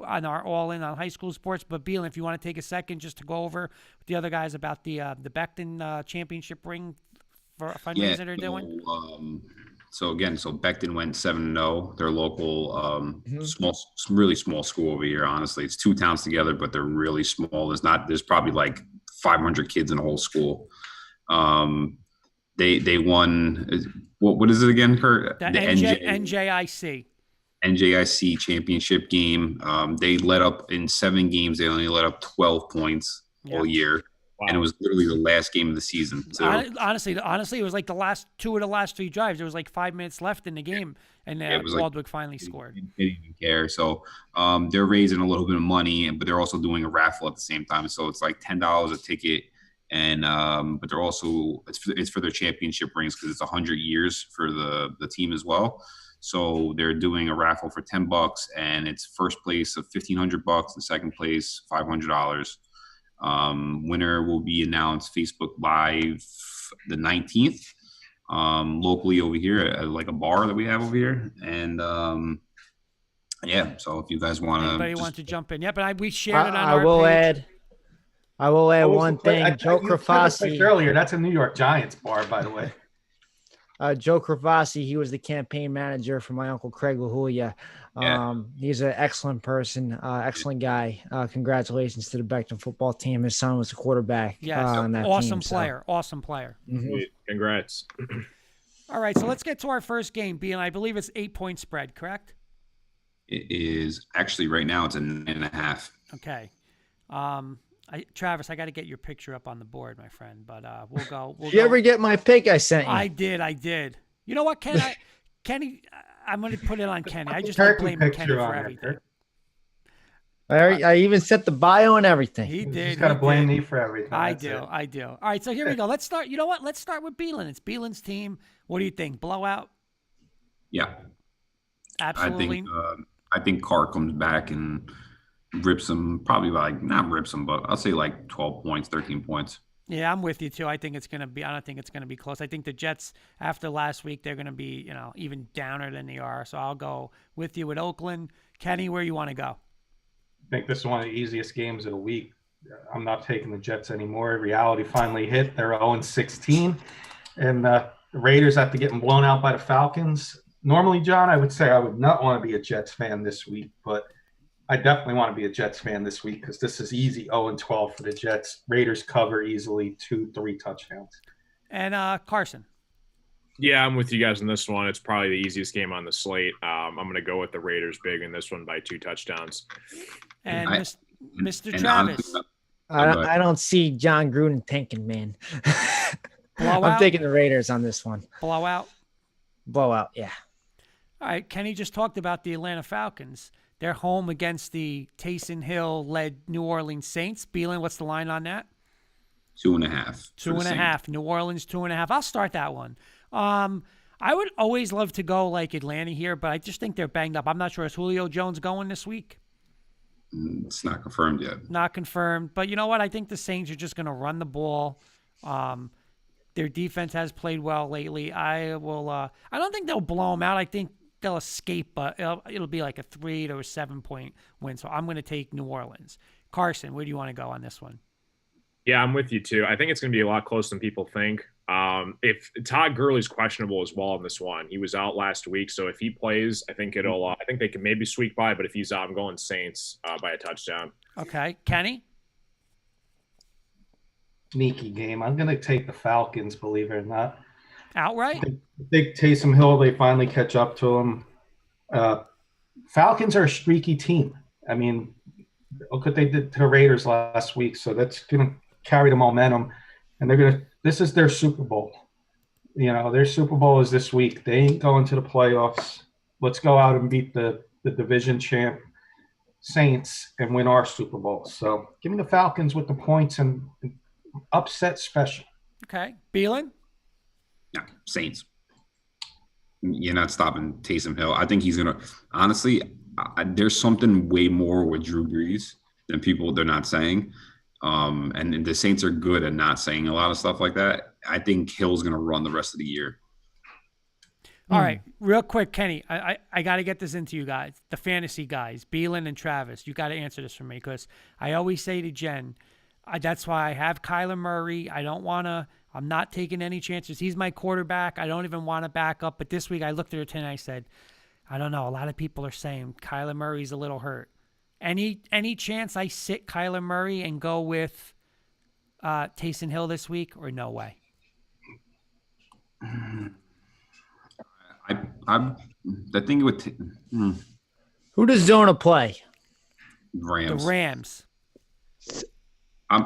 on our All-In on high school sports. But Beelan, if you want to take a second just to go over with the other guys about the Becton championship ring for a fundraiser they're doing. So Becton went 7-0. They're local, really small school over here. Honestly, it's 2 towns together, but they're really small. There's probably like 500 kids in the whole school. They won. What is it again, Kurt? The NJIC championship game. They let up in 7 games. They only let up 12 points all year. Wow. and it was literally the last game of the season. So Honestly, it was like the last 3 drives. There was like 5 minutes left in the game, and it was like Waldwick finally scored. they didn't even care. So they're raising a little bit of money, but they're also doing a raffle at the same time. So it's like $10 a ticket, and but they're also it's for their championship rings because it's 100 years for the team as well. So they're doing a raffle for $10, and it's first place of $1,500, and second place $500. Winner will be announced Facebook Live the 19th, locally over here at like a bar that we have over here, and yeah. So if you guys want to, Anybody want to jump in? Yeah, but we shared it on I our will page. add. I will add What was one the play? thing. Joe you said the place Crafassi. earlier. That's a New York Giants bar, by the way. Joe Crafassi, he was the campaign manager for my uncle Craig LaHulia. He's an excellent person, excellent guy. Congratulations to the Beckton football team. His son was the quarterback on that Awesome team. player. Awesome player. Congrats. All right, so let's get to our first game, and I believe it's 8-point spread, correct? it is actually right now it's a 9.5. Okay. Travis, I got to get your picture up on the board, my friend. But we'll go. Did you ever get my pick I sent you? I did. You know what, Kenny? I'm going to put it on Kenny. I just like blaming Kenny for everything. I even set the bio and everything. He did. You just got to blame me for everything. I do. All right, so here we go. Let's start. You know what? Let's start with Beelan. It's Beelan's team. What do you think? Blowout? Yeah, Absolutely. I think Carr comes back and rips them, probably like not rips them, but I'll say like 12 points, 13 points. Yeah, I'm with you too. I don't think it's going to be close. I think the Jets, after last week, they're going to be, even downer than they are. So I'll go with you with Oakland. Kenny, where you want to go? I think this is one of the easiest games of the week. I'm not taking the Jets anymore. Reality finally hit. They're 0-16. And the Raiders, after getting blown out by the Falcons. Normally, John, I would say I would not want to be a Jets fan this week, but I definitely want to be a Jets fan this week because this is easy 0-12 for the Jets. Raiders cover easily 2-3 touchdowns. And Carson. Yeah, I'm with you guys on this one. It's probably the easiest game on the slate. I'm going to go with the Raiders big in this one by 2 touchdowns. And Mr. And Travis. honestly, I don't see John Gruden tanking, man. Blowout? I'm taking the Raiders on this one. Blowout? Blowout, yeah. All right, Kenny just talked about the Atlanta Falcons. They're home against the Taysom Hill-led New Orleans Saints. Beelan, what's the line on that? 2.5. 2.5. New Orleans 2.5. I'll start that one. I would always love to go like Atlanta here, but I just think they're banged up. I'm not sure. Is Julio Jones going this week? It's not confirmed yet. Not confirmed. But you know what? I think the Saints are just going to run the ball. Their defense has played well lately. I don't think they'll blow them out. I think they'll escape, but it'll be like a 3 to a 7 point win. So I'm going to take New Orleans. Carson, where do you want to go on this one? Yeah, I'm with you too. I think it's going to be a lot closer than people think. If Todd Gurley's questionable as well in this one, he was out last week. So if he plays, I think I think they can maybe squeak by. But if he's out, I'm going Saints by a touchdown. Okay, Kenny. Sneaky game. I'm going to take the Falcons, believe it or not. Outright? I think Taysom Hill, they finally catch up to him. Falcons are a streaky team. I mean, look what they did to the Raiders last week. So that's going to carry the momentum. And this is their Super Bowl. Their Super Bowl is this week. They ain't going to the playoffs. Let's go out and beat the division champ Saints and win our Super Bowl. So give me the Falcons with the points and upset special. Okay. Beelan? Yeah, Saints. You're not stopping Taysom Hill. I think he's going to – honestly, there's something way more with Drew Brees than they're not saying. And the Saints are good at not saying a lot of stuff like that. I think Hill's going to run the rest of the year. All right, real quick, Kenny, I got to get this into you guys, the fantasy guys, Beelan and Travis. You got to answer this for me because I always say to Jen, that's why I have Kyler Murray. I'm not taking any chances. He's my quarterback. I don't even want to back up. But this week I looked at it and I said, I don't know. A lot of people are saying Kyler Murray's a little hurt. Any chance I sit Kyler Murray and go with Taysom Hill this week or no way? I think it would. Who does Zona play? Rams. The Rams.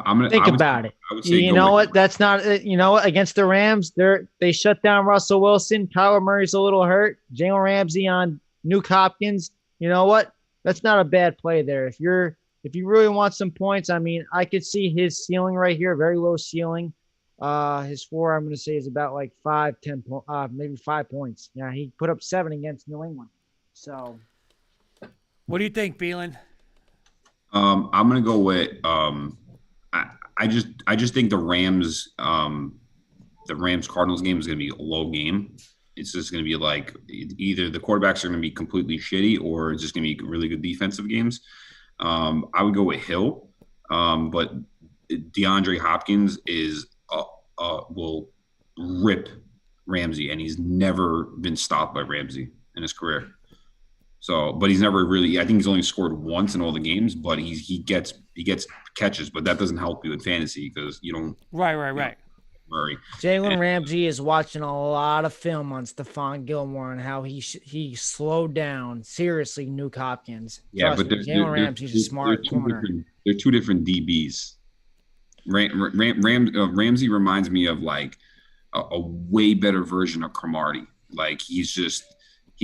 I'm gonna Think I would, about it. I would say You go know with- what? That's not. You know what? Against the Rams, they shut down Russell Wilson. Kyler Murray's a little hurt. Jalen Ramsey on Nuke Hopkins. You know what? That's not a bad play there. If you really want some points, I mean, I could see his ceiling right here, very low ceiling. His floor, I'm going to say, is about like 10, maybe 5 points. Yeah, he put up 7 against New England. So, What do you think, Beelan? I'm gonna go with I just think the Rams Cardinals game is gonna be a low game. It's just gonna be like either the quarterbacks are gonna be completely shitty or it's just gonna be really good defensive games. I would go with Hill, but DeAndre Hopkins will rip Ramsey, and he's never been stopped by Ramsey in his career. So, but he's never really. I think he's only scored once in all the games, but he gets catches, but that doesn't help you in fantasy because you don't. Right. Murray. Jalen Ramsey is watching a lot of film on Stephon Gilmore and how he slowed down. Seriously, Nuke Hopkins. Yeah, Trust but me, Jalen Ramsey's a smart corner. They're two different DBs. Ramsey reminds me of like a way better version of Cromartie. Like he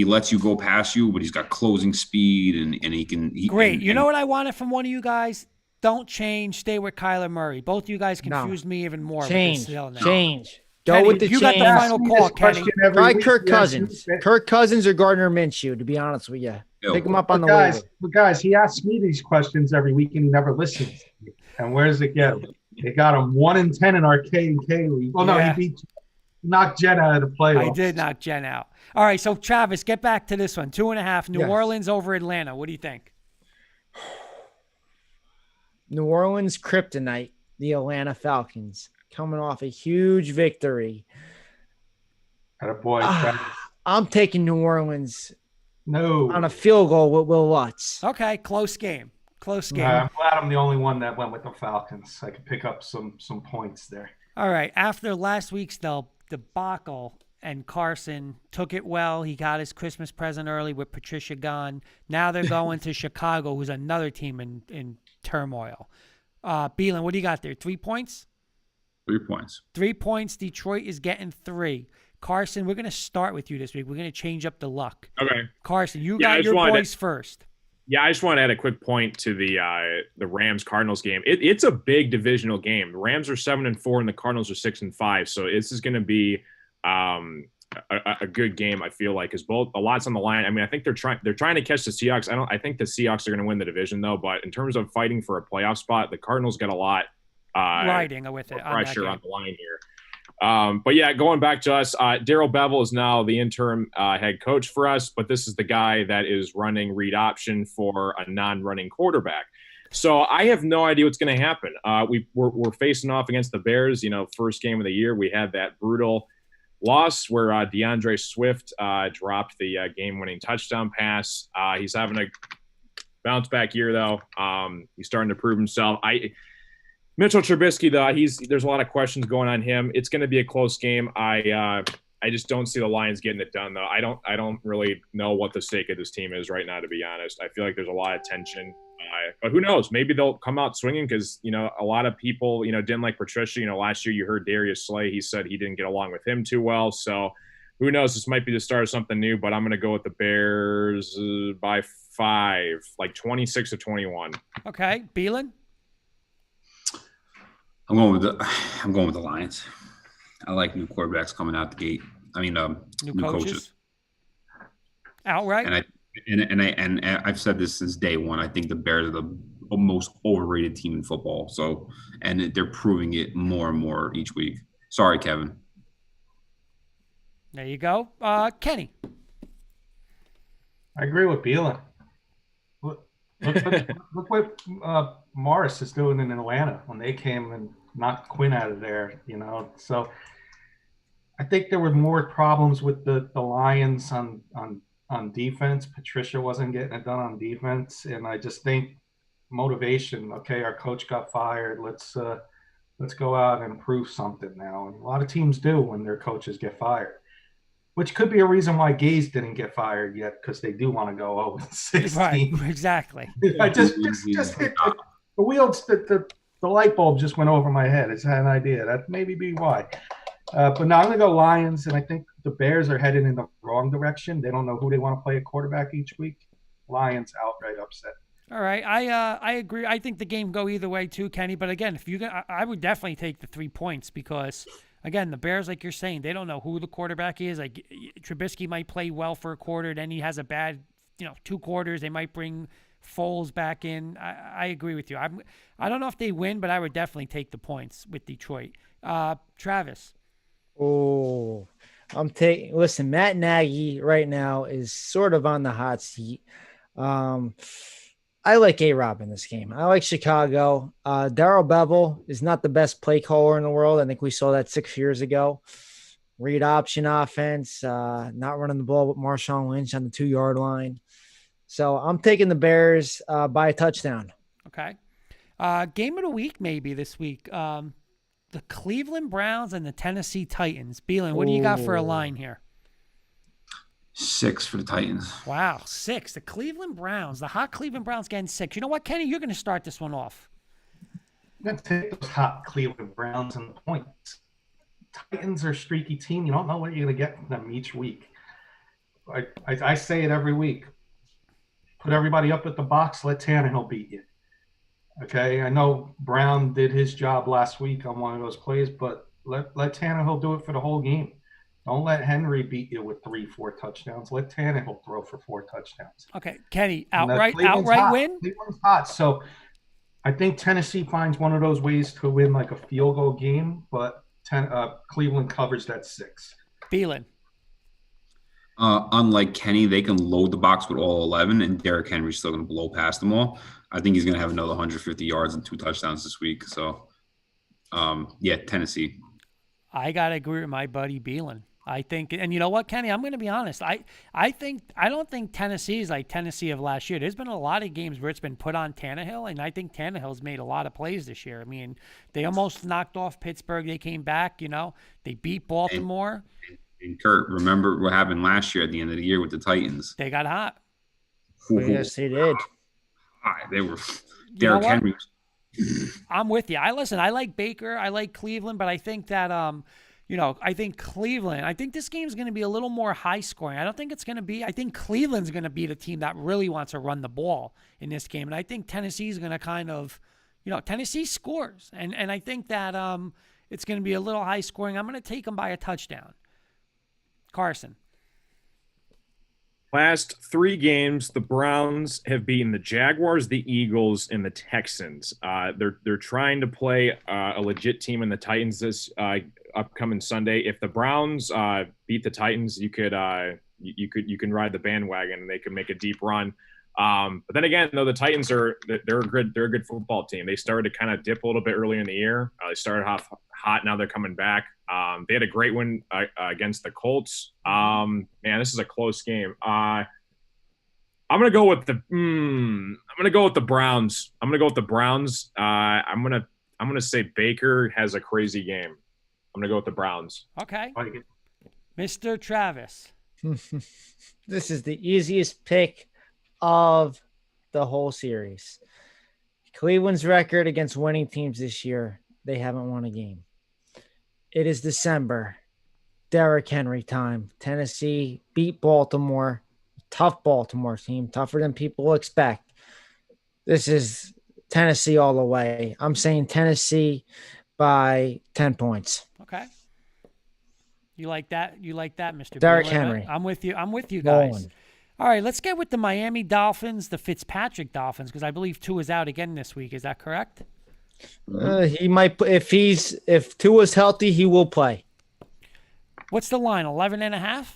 lets you go past you, but he's got closing speed and he can. Great. You know what I wanted from one of you guys? Don't change. Stay with Kyler Murray. Both of you guys confused me even more. Change. With this Change. Kenny, Go with the you change. got the final call, Kenny. Try Kirk Cousins. Kirk Cousins or Gardner Minshew, to be honest with you. Pick him up on the waiver. But guys, he asks me these questions every week and he never listens. And where does it get him? They got him 1-10 in our K&K league. Well, no, he knocked Jen out of the playoffs. I did knock Jen out. All right, so Travis, get back to this one. 2.5, New Orleans over Atlanta. What do you think? New Orleans kryptonite, the Atlanta Falcons, coming off a huge victory. Attaboy, I'm taking New Orleans no on a field goal with Will Lutz. Okay, close game. Close game. I'm glad I'm the only one that went with the Falcons. I could pick up some points there. All right, after last week's debacle and Carson took it well, he got his Christmas present early with Patricia gone. Now they're going to Chicago, who's another team in turmoil. Beelan, what do you got there? 3 points? 3 points. 3 points. Detroit is getting 3. Carson, we're going to start with you this week. We're going to change up the luck. Okay. Carson, you got your boys first. Yeah, I just want to add a quick point to the Rams Cardinals game. It's a big divisional game. The Rams are 7-4 and the Cardinals are 6-5. So this is going to be a good game. I feel like, because a lot's on the line. I mean, I think they're trying to catch the Seahawks. I think the Seahawks are going to win the division though. But in terms of fighting for a playoff spot, the Cardinals got a lot riding with it pressure on the line here. But yeah, going back to us, Darrell Bevell is now the interim head coach for us, but this is the guy that is running read option for a non-running quarterback. So I have no idea what's going to happen. We're facing off against the Bears. First game of the year, we had that brutal loss where DeAndre Swift dropped the game-winning touchdown pass. He's having a bounce back year though. He's starting to prove himself. Mitchell Trubisky, though, there's a lot of questions going on him. It's going to be a close game. I just don't see the Lions getting it done, though. I don't really know what the stake of this team is right now, to be honest. I feel like there's a lot of tension. But who knows? Maybe they'll come out swinging because, a lot of people, didn't like Patricia. Last year you heard Darius Slay. He said he didn't get along with him too well. So who knows? This might be the start of something new, but I'm going to go with the Bears by 5, like 26-21. Okay. Beelan? I'm going with the Lions. I like new quarterbacks coming out the gate. I mean, new coaches. Outright. And I've said this since day one. I think the Bears are the most overrated team in football. So, and they're proving it more and more each week. Sorry, Kevin. There you go, Kenny. I agree with Beelan. Look what Morris is doing in Atlanta when they came and knocked Quinn out of there, So I think there were more problems with the Lions on defense. Patricia wasn't getting it done on defense, and I just think motivation. Okay, our coach got fired. Let's go out and prove something now. And a lot of teams do when their coaches get fired. Which could be a reason why Gaze didn't get fired yet, because they do want to go 0-16. Right, exactly. I just hit the wheels. The The light bulb just went over my head. It's an idea. That maybe be why. But now I'm going to go Lions, and I think the Bears are headed in the wrong direction. They don't know who they want to play at quarterback each week. Lions outright upset. All right, I agree. I think the game go either way too, Kenny. But again, if I would definitely take the 3 points because again, the Bears, like you're saying, they don't know who the quarterback is. Like Trubisky might play well for a quarter, then he has a bad, 2 quarters. They might bring Foles back in. I agree with you. I don't know if they win, but I would definitely take the points with Detroit. Travis. Oh, listen, Matt Nagy right now is sort of on the hot seat. I like A-Rob in this game. I like Chicago. Darrell Bevel is not the best play caller in the world. I think we saw that 6 years ago. Read option offense, not running the ball with Marshawn Lynch on the 2-yard line. So I'm taking the Bears by a touchdown. Okay. Game of the week maybe this week. The Cleveland Browns and the Tennessee Titans. Beelan, what do you got for a line here? 6 for the Titans. Wow, 6. The Cleveland Browns, the hot Cleveland Browns getting 6. You know what, Kenny? You're going to start this one off. I'm going to take those hot Cleveland Browns and the points. Titans are a streaky team. You don't know what you're going to get from them each week. I say it every week. Put everybody up at the box. Let Tannehill beat you. Okay, I know Brown did his job last week on one of those plays, but let Tannehill do it for the whole game. Don't let Henry beat you with 3-4 touchdowns. Let Tannehill throw for 4 touchdowns. Okay, Kenny, outright hot. win? Cleveland's hot. So I think Tennessee finds one of those ways to win like a field goal game, but Cleveland covers that 6. Beelan. Unlike Kenny, they can load the box with all 11, and Derrick Henry's still going to blow past them all. I think he's going to have another 150 yards and 2 touchdowns this week. So, Tennessee. I got to agree with my buddy Beelan. I think, and you know what, Kenny, I'm going to be honest. I don't think Tennessee is like Tennessee of last year. There's been a lot of games where it's been put on Tannehill, and I think Tannehill's made a lot of plays this year. I mean, they almost knocked off Pittsburgh. They came back, they beat Baltimore. And Kurt, remember what happened last year at the end of the year with the Titans? They got hot. Yes, they did. They were Derrick Henry. I'm with you. I like Baker. I like Cleveland, but I think that I think Cleveland. I think this game's going to be a little more high scoring. I think Cleveland's going to be the team that really wants to run the ball in this game, and I think Tennessee's going to kind of, Tennessee scores, and I think that it's going to be a little high scoring. I'm going to take them by a touchdown. Carson. Last 3 games, the Browns have beaten the Jaguars, the Eagles, and the Texans. They're trying to play a legit team in the Titans this upcoming Sunday. If the Browns beat the Titans, you can ride the bandwagon and they can make a deep run. But then again, though, the Titans they're a good football team. They started to kind of dip a little bit earlier in the year. They started off hot. Now they're coming back. They had a great win against the Colts. Man, this is a close game. I'm gonna go with the Browns. I'm gonna say Baker has a crazy game. I'm gonna go with the Browns. Okay, Mr. Travis. This is the easiest pick of the whole series. Cleveland's record against winning teams this year, they haven't won a game. It is December. Derrick Henry time. Tennessee beat Baltimore. Tough Baltimore team, tougher than people expect. This is Tennessee all the way. I'm saying Tennessee by 10 points. Okay. You like that? Mr. Derrick Beeler? Henry. I'm with you guys. Rolling. All right, let's get with the Miami Dolphins, the Fitzpatrick Dolphins, because I believe Tua is out again this week. Is that correct? He might, if Tua's healthy, he will play. What's the line? 11.5?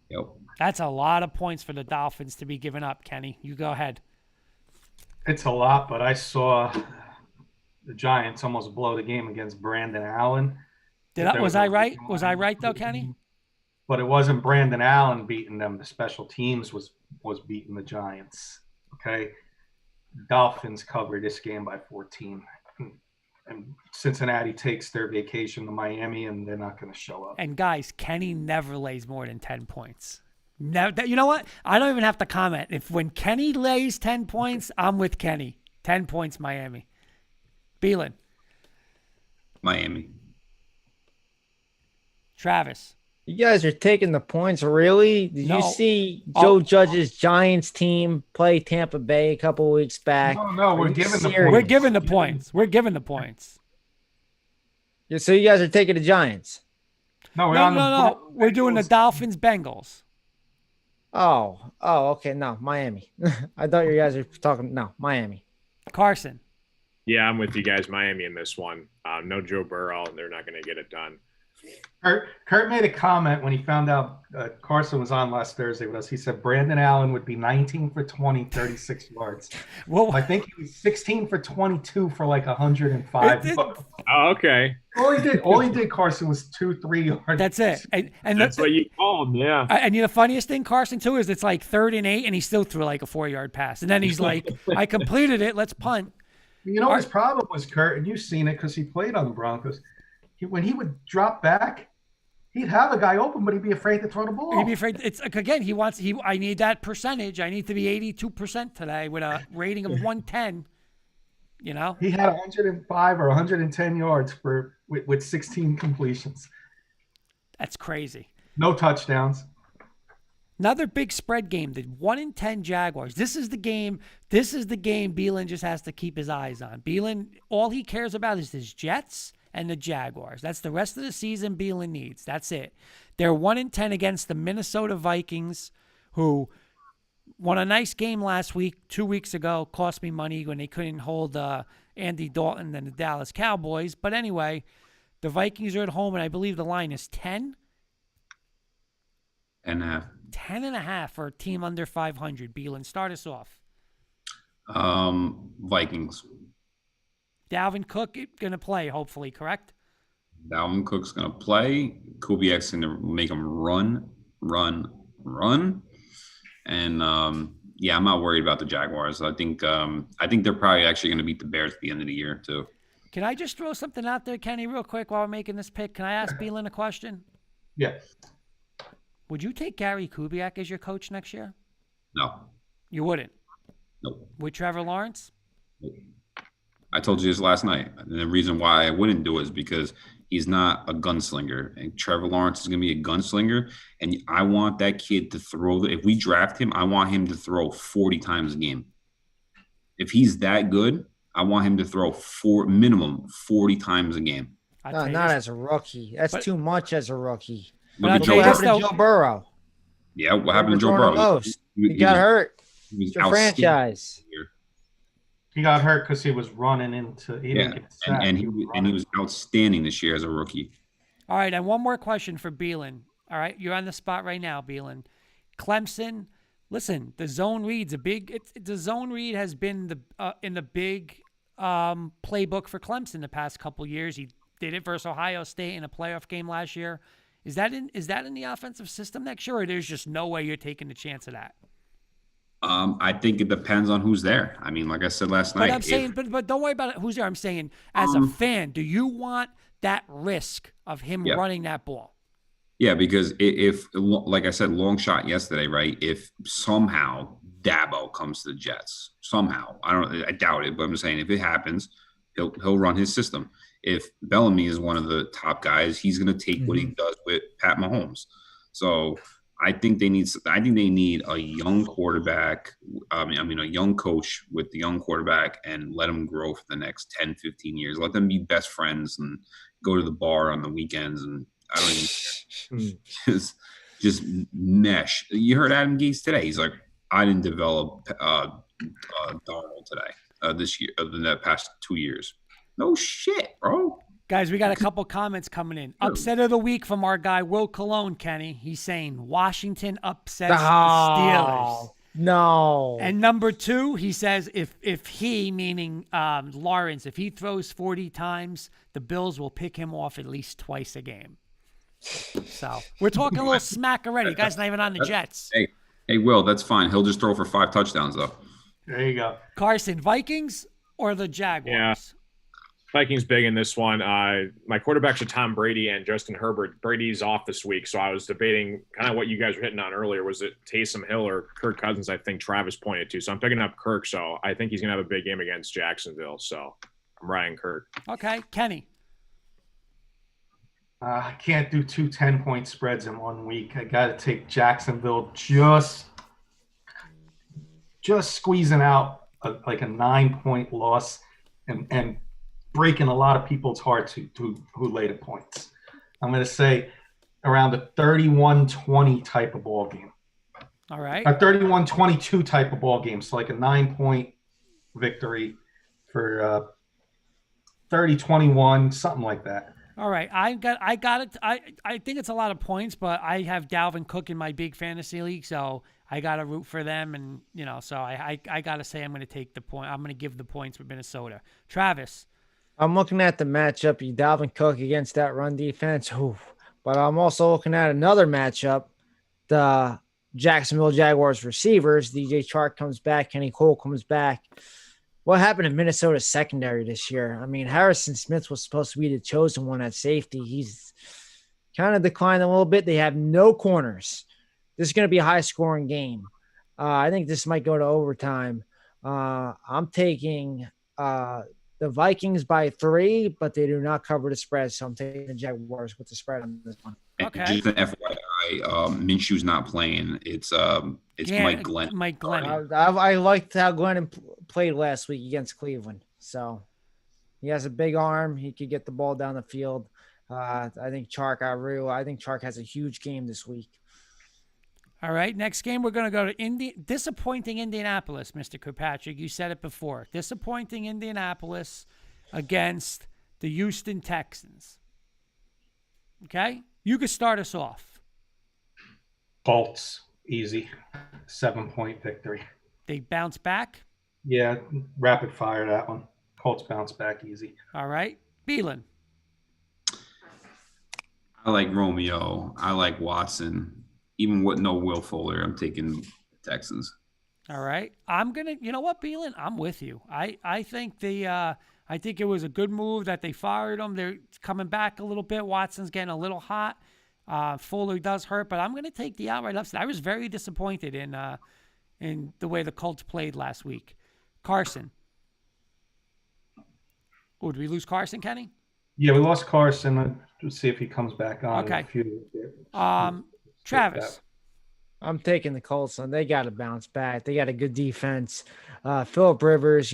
Yep. That's a lot of points for the Dolphins to be given up, Kenny. You go ahead. It's a lot, but I saw the Giants almost blow the game against Brandon Allen. Was I right? Was I right though, Kenny? But it wasn't Brandon Allen beating them. The special teams was beating the Giants. Okay. Dolphins cover this game by 14. And Cincinnati takes their vacation to Miami, and they're not going to show up. And guys, Kenny never lays more than 10 points. Never, you know what? I don't even have to comment. When Kenny lays 10 points, I'm with Kenny. 10 points, Miami. Beelan, Miami. Travis. You guys are taking the points, really? Did No. you see Oh. Joe Judge's Giants team play Tampa Bay a couple weeks back? No, we're Are you giving the serious? points. We're giving the points. We're giving the points. Yeah, so you guys are taking the Giants. No, we're No, on no, the no. We're doing the Dolphins Bengals. Oh, okay. No, Miami. I thought you guys were talking. No, Miami. Carson. Yeah, I'm with you guys. Miami in this one. No Joe Burrow. They're not going to get it done. Kurt made a comment when he found out Carson was on last Thursday with us. He said Brandon Allen would be 19 for 20, 36 yards. Well, I think he was 16 for 22 for like 105. Oh, okay. All he did, Carson, was 2-3 yards. that's it. And That's what you call them, yeah. And the funniest thing, Carson, too, is it's like 3rd and 8, and he still threw like a 4-yard pass. And then he's like, I completed it. Let's punt. You know what his problem was, Kurt, and you've seen it because he played on the Broncos. When he would drop back, he'd have a guy open, but he'd be afraid to throw the ball. He'd be afraid. It's again. I need that percentage. I need to be 82% today with a rating of 110. You know. He had 105 or 110 yards with 16 completions. That's crazy. No touchdowns. Another big spread game. The 1-10 Jaguars. This is the game. This is the game Beelan just has to keep his eyes on. Beelan, all he cares about is his Jets and the Jaguars. That's the rest of the season Beelan needs. That's it. They're 1-10 against the Minnesota Vikings, who won a nice game last week, 2 weeks ago. Cost me money when they couldn't hold Andy Dalton and the Dallas Cowboys. But anyway, the Vikings are at home, and I believe the line is 10. 10.5. 10.5 for a team under 500. Beelan, start us off. Vikings. Dalvin Cook going to play, hopefully, correct? Dalvin Cook's going to play. Kubiak's going to make him run. And, I'm not worried about the Jaguars. I think they're probably actually going to beat the Bears at the end of the year, too. Can I just throw something out there, Kenny, real quick while we're making this pick? Can I ask Beelan a question? Yeah. Would you take Gary Kubiak as your coach next year? No. You wouldn't? Nope. With Trevor Lawrence? Nope. I told you this last night. And the reason why I wouldn't do it is because he's not a gunslinger. And Trevor Lawrence is going to be a gunslinger. And I want that kid to throw. If we draft him, I want him to throw 40 times a game. If he's that good, I want him to throw minimum 40 times a game. No, not as a rookie. That's too much as a rookie. Look I'll at tell you Joe this, Burrow. though. Joe Burrow. Yeah, what happened to Joe Throwing the Burrow? most. He got hurt. It's your franchise. He got hurt because he was running into. And he was outstanding this year as a rookie. All right, and one more question for Beelan. All right, you're on the spot right now, Beelan. Clemson, listen, the zone read's a big. The zone read has been in the big playbook for Clemson the past couple years. He did it versus Ohio State in a playoff game last year. Is that in the offensive system next year, or there's just no way you're taking a chance of that? I think it depends on who's there. I mean, like I said last night. But I'm saying, but don't worry about it. Who's there? I'm saying, as a fan, do you want that risk of him running that ball? Yeah, because if, like I said, long shot yesterday, right? If somehow Dabo comes to the Jets, somehow, I doubt it, but I'm saying if it happens, he'll run his system. If Bellamy is one of the top guys, he's going to take what he does with Pat Mahomes. So I think they need a young quarterback. A young coach with the young quarterback, and let him grow for the next 10, 15 years. Let them be best friends and go to the bar on the weekends. And I don't even just mesh. You heard Adam Gase today. He's like, I didn't develop Darnold today, this year, in the past 2 years. No shit, bro. Guys, we got a couple comments coming in. Upset of the week from our guy, Will Cologne, Kenny. He's saying Washington upsets the Steelers. No. And number 2, he says if he, meaning Lawrence, if he throws 40 times, the Bills will pick him off at least twice a game. So we're talking a little smack already. You guys not even on the Jets. Hey, Will, that's fine. He'll just throw for 5 touchdowns, though. There you go. Carson, Vikings or the Jaguars? Yeah. Vikings big in this one. My quarterbacks are Tom Brady and Justin Herbert. Brady's off this week, so I was debating kind of what you guys were hitting on earlier. Was it Taysom Hill or Kirk Cousins? I think Travis pointed to. So I'm picking up Kirk. So I think he's going to have a big game against Jacksonville. So I'm Ryan Kurt. Okay, Kenny. I can't do two 10-point spreads in 1 week. I got to take Jacksonville just squeezing out like a 9-point loss and breaking a lot of people's hearts who lay the points. I'm going to say around a 31-20 type of ball game. All right. A 31-22 type of ball game. So like a 9-point victory for 30-21, something like that. All right. I got it. I think it's a lot of points, but I have Dalvin Cook in my big fantasy league, so I got to root for them. And, so I got to say I'm going to take the point. I'm going to give the points with Minnesota. Travis. I'm looking at the matchup, Dalvin Cook against that run defense. But I'm also looking at another matchup, the Jacksonville Jaguars receivers. DJ Chark comes back. Kenny Cole comes back. What happened in Minnesota's secondary this year? I mean, Harrison Smith was supposed to be the chosen one at safety. He's kind of declined a little bit. They have no corners. This is going to be a high-scoring game. I think this might go to overtime. I'm taking the Vikings by 3, but they do not cover the spread, so I'm taking the Jaguars with the spread on this one. Okay. And just an FYI, Minshew's not playing. It's Mike Glenn. Mike Glenn. I liked how Glennon played last week against Cleveland. So he has a big arm. He could get the ball down the field. I think Chark has a huge game this week. All right. Next game, we're going to go to disappointing Indianapolis, Mr. Kirkpatrick. You said it before. Disappointing Indianapolis against the Houston Texans. Okay? You could start us off. Colts, easy. 7-point victory. They bounce back. Yeah, rapid fire that one. Colts bounce back easy. All right. Beelan. I like Romeo. I like Watson. Even with no Will Fuller, I'm taking Texans. All right. I'm going to, you know what, Beelan? I'm with you. I think I think it was a good move that they fired him. They're coming back a little bit. Watson's getting a little hot. Fuller does hurt, but I'm going to take the outright upset. I was very disappointed in the way the Colts played last week. Carson. Oh, did we lose Carson, Kenny? Yeah, we lost Carson. Let's see if he comes back on. Okay. In a few. Travis. I'm taking the Colts, and they got to bounce back. They got a good defense. Phillip Rivers,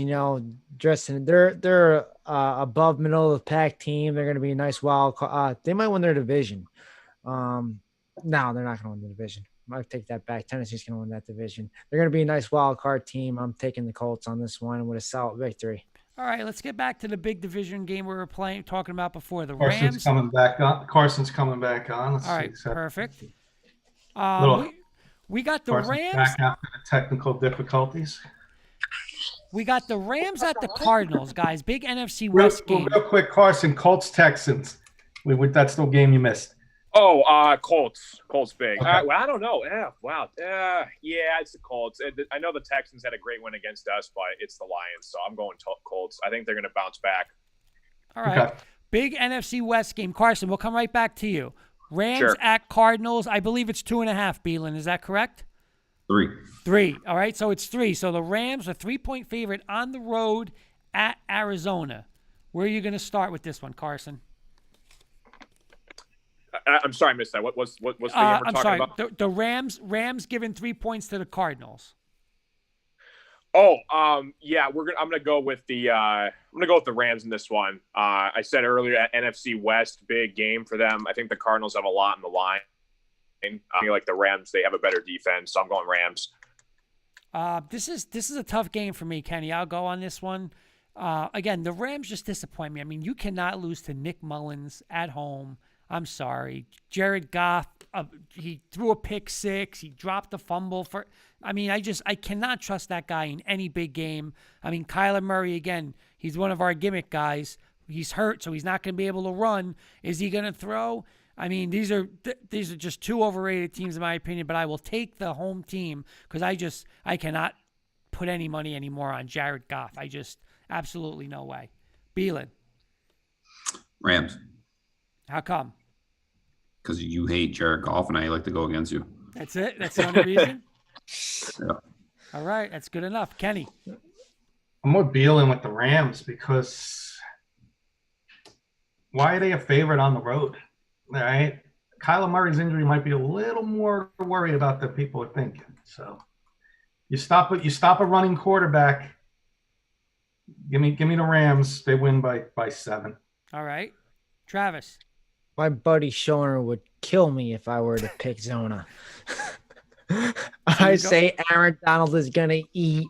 Dresden, they're above middle of the pack team. They're going to be a nice wild card. They might win their division. No, they're not going to win the division. I might take that back. Tennessee's going to win that division. They're going to be a nice wild card team. I'm taking the Colts on this one with a solid victory. All right, let's get back to the big division game we were talking about before. The Carson's Rams. coming back on. Carson's coming back on. All right, perfect. We got the Carson's Rams. back after the technical difficulties. We got the Rams at the Cardinals, guys. Big NFC West game. Real quick, Carson, Colts, Texans. That's the game you missed. Oh, Colts big. Okay. Well, I don't know. Wow. Yeah, it's the Colts. I know the Texans had a great win against us, but it's the Lions, so I'm going Colts. I think they're going to bounce back. All right. Okay. Big NFC West game. Carson, we'll come right back to you. Rams Sure. at Cardinals. I believe it's 2.5, Beelan. Is that correct? 3. 3. All right, so it's 3. So the Rams are 3-point favorite on the road at Arizona. Where are you going to start with this one, Carson? I'm sorry, I missed that. What's the game we're talking about? The Rams giving 3 points to the Cardinals. Oh, yeah, I'm gonna go with the Rams in this one. I said earlier, NFC West, big game for them. I think the Cardinals have a lot in the line. I feel like the Rams, they have a better defense, so I'm going Rams. This is a tough game for me, Kenny. I'll go on this one. Again, the Rams just disappoint me. I mean, you cannot lose to Nick Mullins at home. I'm sorry. Jared Goff, he threw a pick 6. He dropped a fumble I cannot trust that guy in any big game. I mean, Kyler Murray, again, he's one of our gimmick guys. He's hurt, so he's not going to be able to run. Is he going to throw? I mean, these are just two overrated teams in my opinion, but I will take the home team because I cannot put any money anymore on Jared Goff. I just absolutely no way. Beelan. Rams. How come? Because you hate Jared Goff and I like to go against you. That's it? That's the only reason? Yeah. All right. That's good enough. Kenny. I'm more Beeling with the Rams because Why are they a favorite on the road? All right. Kyler Murray's injury might be a little more worry about than people are thinking. So you stop a running quarterback. Give me the Rams. They win by 7. All right. Travis. My buddy Shoner would kill me if I were to pick Zona. I say Aaron Donald is going to eat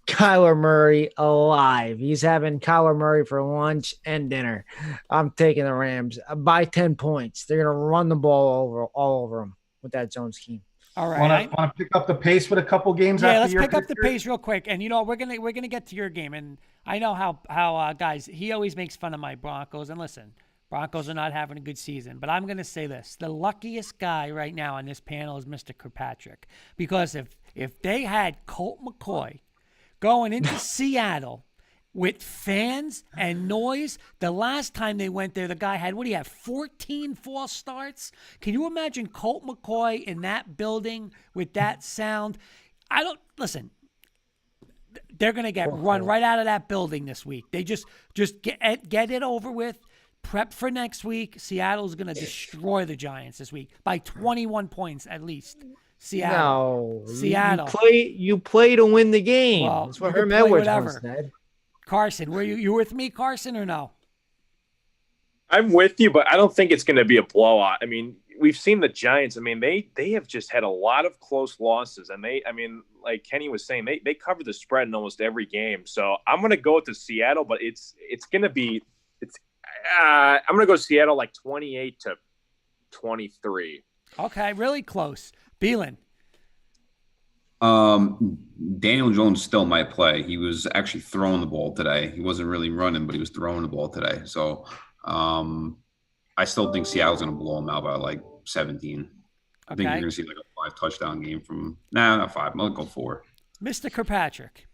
Kyler Murray alive. He's having Kyler Murray for lunch and dinner. I'm taking the Rams by 10 points. They're going to run the ball all over them with that zone scheme. All right. Want to pick up the pace with a couple games? Yeah, after let's your pick up the picture? pace real quick. And we're gonna get to your game. And I know how guys, he always makes fun of my Broncos. And listen, Broncos are not having a good season. But I'm gonna say this: the luckiest guy right now on this panel is Mr. Kirkpatrick, because if they had Colt McCoy going into Seattle with fans and noise, the last time they went there, the guy had, 14 false starts? Can you imagine Colt McCoy in that building with that sound? Listen, they're going to get run right out of that building this week. They just get it over with. Prep for next week. Seattle's going to destroy the Giants this week by 21 points at least. Seattle. No, Seattle. You play to win the game. Well, That's what you can Herm play Edwards whatever. once said. Carson, were you with me, Carson, or no? I'm with you, but I don't think it's going to be a blowout. I mean, we've seen the Giants. I mean, they have just had a lot of close losses, and like Kenny was saying, they cover the spread in almost every game. So I'm going to go with the Seattle, but I'm going to go Seattle like 28-23. Okay, really close. Beelan. Daniel Jones still might play. He was actually throwing the ball today. He wasn't really running, but he was throwing the ball today. So I still think Seattle's going to blow him out by like 17. I think you're going to see like a 5-touchdown game from – not 5. I'll go 4. Mr. Kirkpatrick.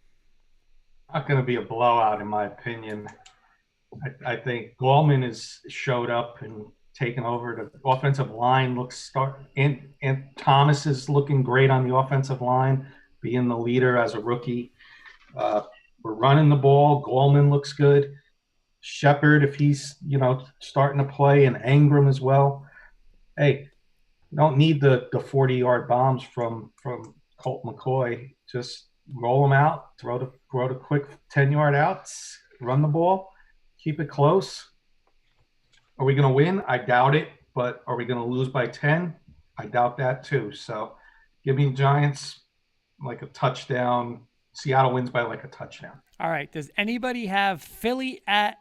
Not going to be a blowout, in my opinion. I think Gallman has showed up and taken over. The offensive line and Thomas is looking great on the offensive line, being the leader as a rookie. We're running the ball. Gallman looks good. Shepard, if he's starting to play, and Ingram as well. Hey, you don't need the 40-yard bombs from Colt McCoy. Just roll them out, throw the quick 10-yard outs, run the ball, keep it close. Are we going to win? I doubt it. But are we going to lose by 10? I doubt that too. So give me Giants like a touchdown. Seattle wins by like a touchdown. All right. Does anybody have Philly at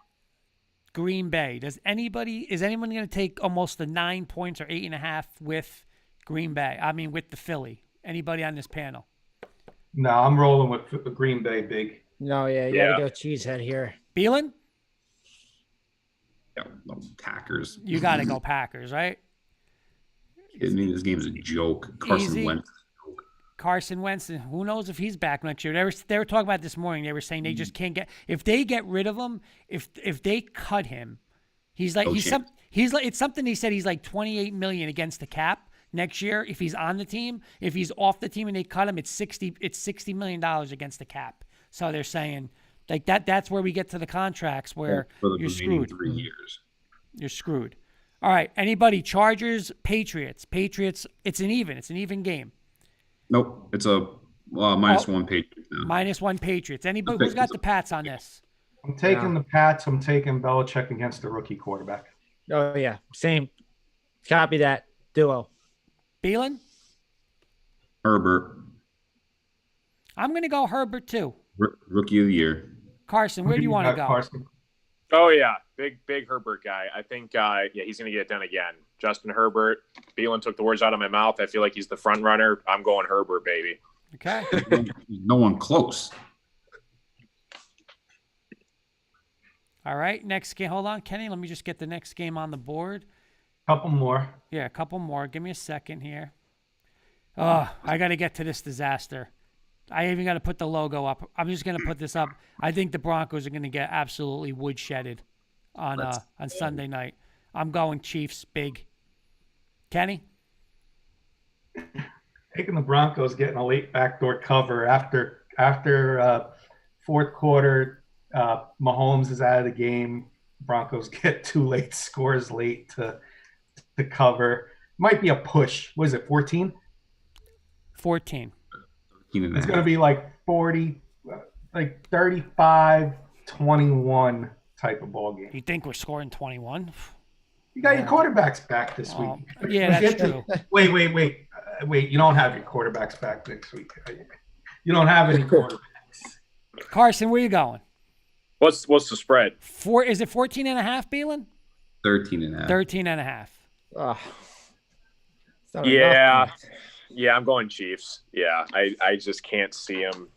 Green Bay? Is anyone going to take almost the 9 points or 8.5 with Green Bay? I mean, with the Philly. Anybody on this panel? No, I'm rolling with Green Bay big. No, you got to go cheesehead here. Beelan? Yeah, Packers. You got to go Packers, right? I mean, this game's a joke. Carson Wentz, who knows if he's back next year? They were talking about this morning. They were saying they just can't if they get rid of him, if they cut him, it's something he said he's like $28 million against the cap next year if he's on the team. If he's off the team and they cut him, it's $60 million against the cap. So they're saying like that's where we get to the contracts where you're screwed. 3 years. You're screwed. All right. Anybody? Chargers, Patriots. It's an even game. Nope. It's a -1 Patriots now. -1 Patriots. Anybody who's got the Pats on this? I'm taking the Pats. I'm taking Belichick against the rookie quarterback. Oh, yeah. Same. Copy that. Duo. Beelan? Herbert. I'm going to go Herbert too. Rookie of the year. Carson, where do you want to go? Carson? Oh, yeah. Big Herbert guy. I think, he's going to get it done again. Justin Herbert. Beelan took the words out of my mouth. I feel like he's the front runner. I'm going Herbert, baby. Okay. No one close. All right. Next game. Hold on, Kenny. Let me just get the next game on the board. Couple more. Yeah, a couple more. Give me a second here. Oh, I got to get to this disaster. I even got to put the logo up. I'm just going to put this up. I think the Broncos are going to get absolutely woodshedded on Sunday night. I'm going Chiefs big. Kenny? Taking the Broncos, getting a late backdoor cover after fourth quarter. Mahomes is out of the game. Broncos get 2 late scores late to cover. Might be a push. What is it, 14? 14. 13 and a It's going to half. be like 40, like 35-21 type of ball game. You think we're scoring 21? You got your quarterbacks back this week. Yeah, that's true. Wait. You don't have your quarterbacks back next week. You don't have any quarterbacks. Carson, where you going? What's the spread? Is it 14 and a half, Beelan? 13 and a half. 13 and a half. Oh, it's not Yeah. enough. Yeah, I'm going Chiefs. Yeah, I just can't see them.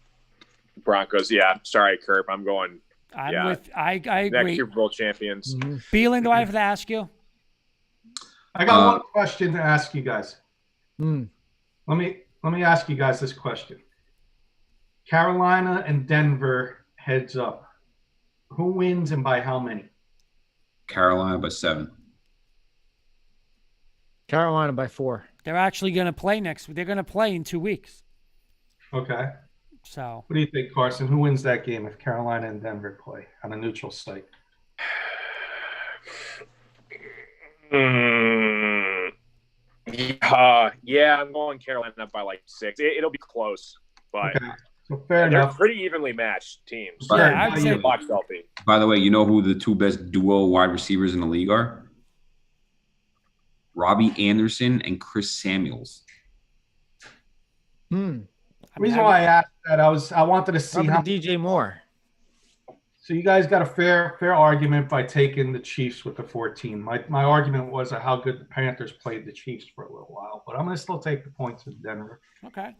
Broncos. Yeah, sorry, Kerp. I'm going I next agree. Super Bowl champions. Beelan, do I have to ask you? I got one question to ask you guys. Hmm. Let me ask you guys this question. Carolina and Denver heads up. Who wins and by how many? Carolina by 7. Carolina by 4. They're actually going to play next week. They're going to play in 2 weeks. Okay. So What do you think, Carson? Who wins that game if Carolina and Denver play on a neutral site? Yeah, I'm going Carolina by like 6. It'll be close, but Okay. So fair they're enough. pretty evenly matched teams. But- yeah, I'd say Box healthy. By the way, you know who the 2 best duo wide receivers in the league are? Robbie Anderson and Chris Samuels. Hmm. The reason why I asked that, I wanted to see How how. about DJ Moore? So you guys got a fair argument by taking the Chiefs with the 14. My argument was how good the Panthers played the Chiefs for a little while, but I'm going to still take the points with Denver. okay.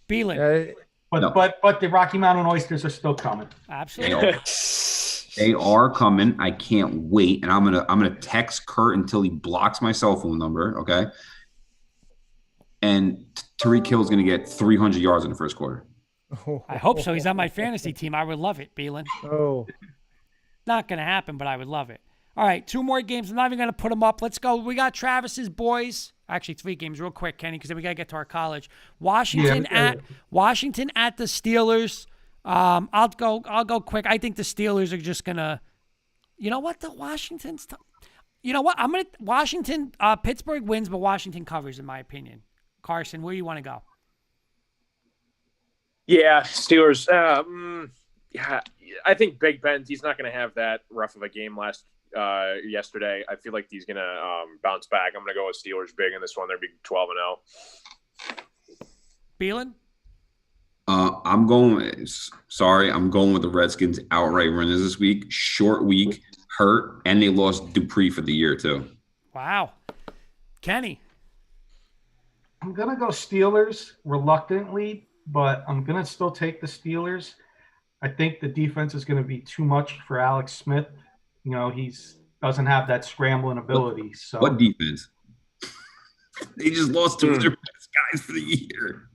Beelan, But No. but the Rocky Mountain Oysters are still coming. absolutely. They are coming. I can't wait, and I'm gonna text Kurt until he blocks my cell phone number. Okay. And Tariq Hill's gonna get 300 yards in the first quarter. I hope so. He's on my fantasy team. I would love it, Beelan. Oh, Not going to happen, but I would love it. All right, 2 more games. I'm not even going to put them up. Let's go. We got Travis's boys. Actually, 3 games real quick, Kenny, because then we got to get to our college. Washington at the Steelers. I'll go quick. I think the Steelers are just going to You know what? You know what? Washington Pittsburgh wins, but Washington covers in my opinion. Carson, where do you want to go? Yeah, Steelers. Yeah, I think Big Ben. He's not going to have that rough of a game yesterday. I feel like he's going to bounce back. I'm going to go with Steelers big in this one. They're big 12-0. Beelan? I'm going with the Redskins outright winners this week. Short week, hurt, and they lost Dupree for the year too. Wow. Kenny? I'm going to go Steelers reluctantly, but I'm going to still take the Steelers. I think the defense is going to be too much for Alex Smith. You know, doesn't have that scrambling ability. So What defense? They just lost 2 of their best guys for the year.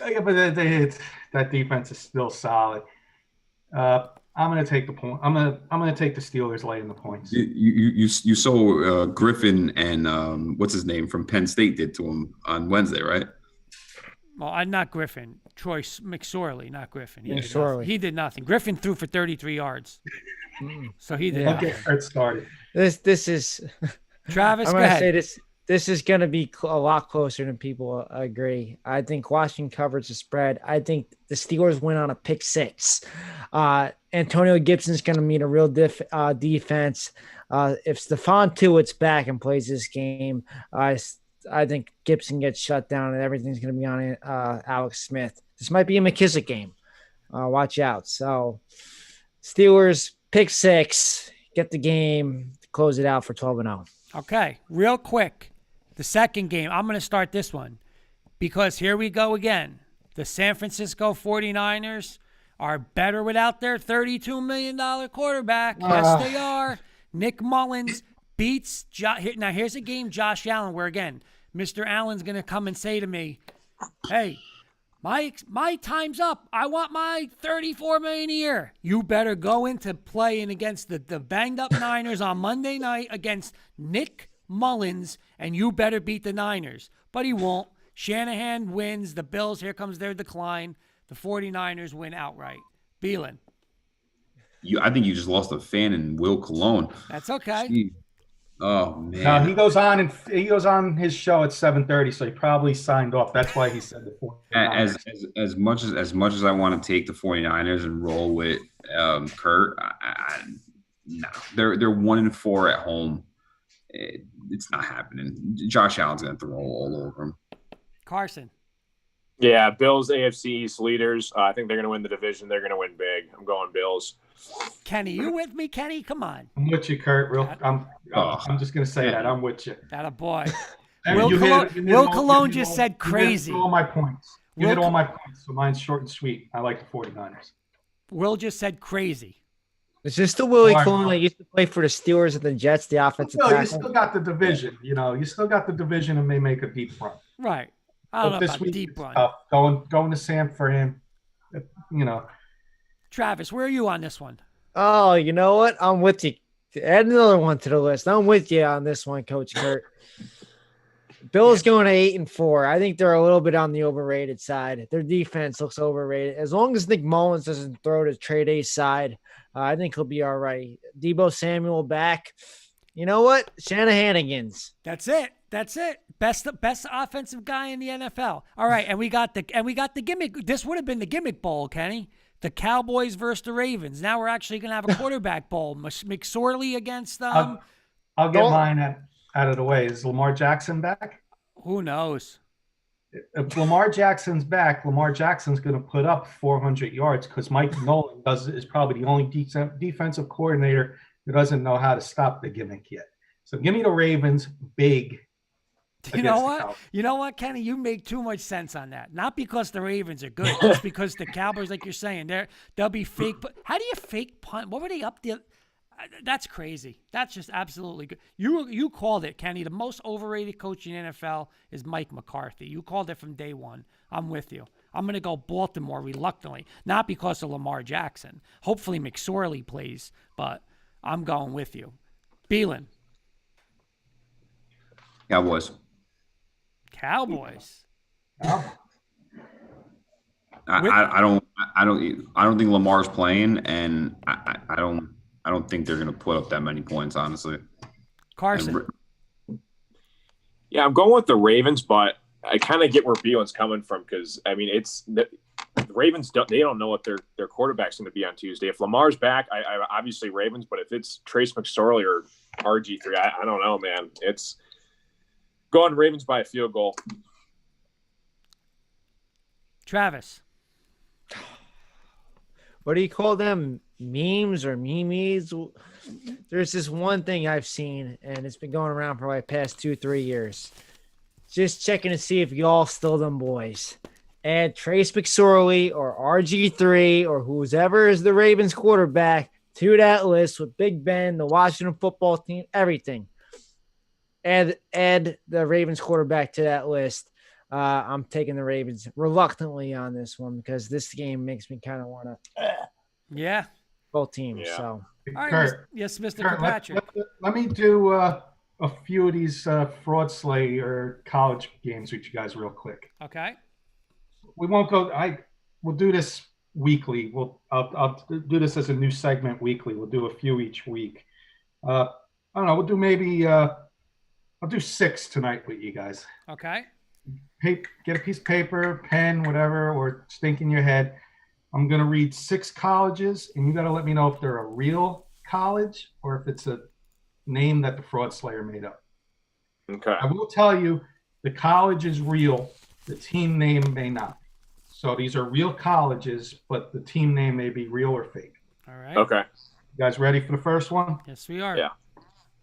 Yeah, but that defense is still solid. I'm going to take the point. I'm going to take the Steelers laying the points. You saw Griffin and what's his name from Penn State did to him on Wednesday, right? Well, I'm not Griffin. Troy McSorley, not Griffin. He did nothing. Griffin threw for 33 yards. So he did nothing. Okay, let's start it. this is. Travis, I'm go gonna ahead. say this. This is going to be a lot closer than people agree. I think Washington covers the spread. I think the Steelers win on a pick 6. Antonio Gibson's going to meet a real defense. If Stephon Tuitt's back and plays this game, I think Gibson gets shut down and everything's going to be on Alex Smith. This might be a McKissick game. Watch out. So Steelers pick 6, get the game, close it out for 12-0. Okay, real quick. The second game, I'm going to start this one because here we go again. The San Francisco 49ers are better without their $32 million quarterback. Yes, they are. Nick Mullins beats now here's a game, Josh Allen, where, again, Mr. Allen's going to come and say to me, hey, my time's up. I want my $34 million a year. You better go into playing against the banged-up Niners on Monday night against Nick Mullins, and you better beat the Niners. But he won't. Shanahan wins. The Bills, here comes their decline. The 49ers win outright. Beelan. I think you just lost a fan in Will Cologne. That's okay. Gee. Oh No, man. he goes on his show at 7:30, so he probably signed off. That's why he said the 49ers. As much as I want to take the 49ers and roll with Kurt, no. They're 1-4 at home. It's not happening. Josh Allen's going to throw all over him. Carson. Yeah, Bills, AFC East leaders. I think they're going to win the division. They're going to win big. I'm going Bills. Kenny, you with me, Kenny? Come on. I'm with you, Kurt. I'm just going to say that. I'm with you. That a boy. And Will you Cologne, hit Will all- Cologne you hit just all- said crazy. You hit all my points. You Will hit all Col- my points, so mine's short and sweet. I like the 49ers. Will just said crazy. It's just the Willie Why? Cologne that used to play for the Steelers and the Jets, the offensive No, you tackle. still got the division. You still got the division and may make a deep run. Right. I don't But know this about week deep it's run. tough. Going to San Fran. Travis, where are you on this one? Oh, you know what? I'm with you. Add another one to the list. I'm with you on this one, Coach Kurt. Bill's going to 8-4. I think they're a little bit on the overrated side. Their defense looks overrated. As long as Nick Mullins doesn't throw to trade A side, I think he'll be all right. Debo Samuel back. You know what? Shanahanigans. That's it. That's it. Best offensive guy in the NFL. All right, and we got the gimmick. This would have been the gimmick bowl, Kenny. The Cowboys versus the Ravens. Now we're actually going to have a quarterback bowl. McSorley against I'll get mine out of the way. Is Lamar Jackson back? who knows? If Lamar Jackson's back, Lamar Jackson's going to put up 400 yards because Mike Nolan is probably the only defensive coordinator who doesn't know how to stop the gimmick yet. So give me the Ravens big. You know what, Kenny? You make too much sense on that. Not because the Ravens are good, just because the Cowboys, like you're saying, they'll be fake. But how do you fake punt? What were they up there? That's crazy. That's just absolutely good. You called it, Kenny. The most overrated coach in the NFL is Mike McCarthy. You called it from day one. I'm with you. I'm going to go Baltimore reluctantly, not because of Lamar Jackson. Hopefully McSorley plays, but I'm going with you. Beelan. Cowboys. I don't think Lamar's playing, and I don't think they're going to put up that many points, honestly. Carson. Yeah, I'm going with the Ravens, but I kind of get where Beelan's coming from because, I mean, it's the Ravens, they don't know what their quarterback's going to be on Tuesday. If Lamar's back, I obviously Ravens, but if it's Trace McSorley or RG3, I don't know, man. It's going Ravens by a field goal. Travis. What do you call them? Memes or memes? There's this one thing I've seen, and it's been going around for like past 2-3 years. Just checking to see if y'all still them boys. Add Trace McSorley or RG3 or whoever is the Ravens quarterback to that list with Big Ben, the Washington football team, everything. Add the Ravens quarterback to that list. I'm taking the Ravens reluctantly on this one because this game makes me kind of want to both teams. Yeah. So All right, Kurt, yes, Mr. Kurt, Kirkpatrick. let me do a few of these fraud slay or college games with you guys real quick. Okay. We won't go. We'll do this weekly. I'll do this as a new segment weekly. We'll do a few each week. I don't know. We'll do maybe. I'll do 6 tonight with you guys. Okay. Get a piece of paper, pen, whatever, or stink in your head. I'm going to read 6 colleges, and you got to let me know if they're a real college or if it's a name that the fraud slayer made up. Okay. I will tell you the college is real. The team name may not. So these are real colleges, but the team name may be real or fake. All right. Okay. You guys ready for the first one? Yes, we are. Yeah.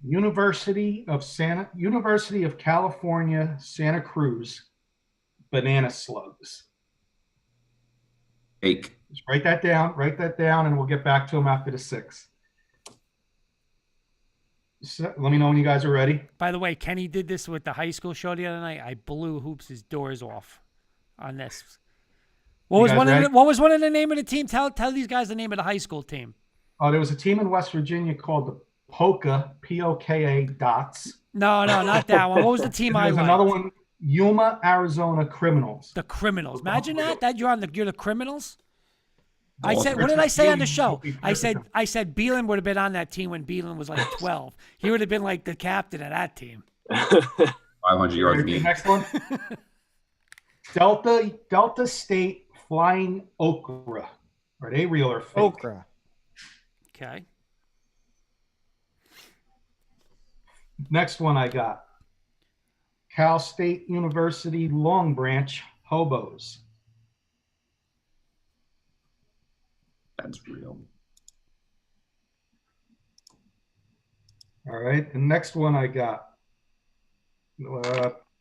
University of California, Santa Cruz, banana slugs. Fake. Just write that down, and we'll get back to them after the 6. So, let me know when you guys are ready. By the way, Kenny did this with the high school show the other night. I blew Hoops' doors off on this. What was one of the name of the team? Tell these guys the name of the high school team. Oh, there was a team in West Virginia called the Poka, P-O-K-A dots. No, not that one. What was the team I There's liked? another one, Yuma, Arizona Criminals. The Criminals. Imagine that you're the Criminals. I said, what did I say on the show? I said I Beelan would have been on that team when Beelan was like 12. He would have been like the captain of that team. 500 yards game. Next one. Delta State Flying Okra. Are they real or fake? Okra. Okay. Next one I got. Cal State University Long Branch Hobos. That's real. All right. The next one I got.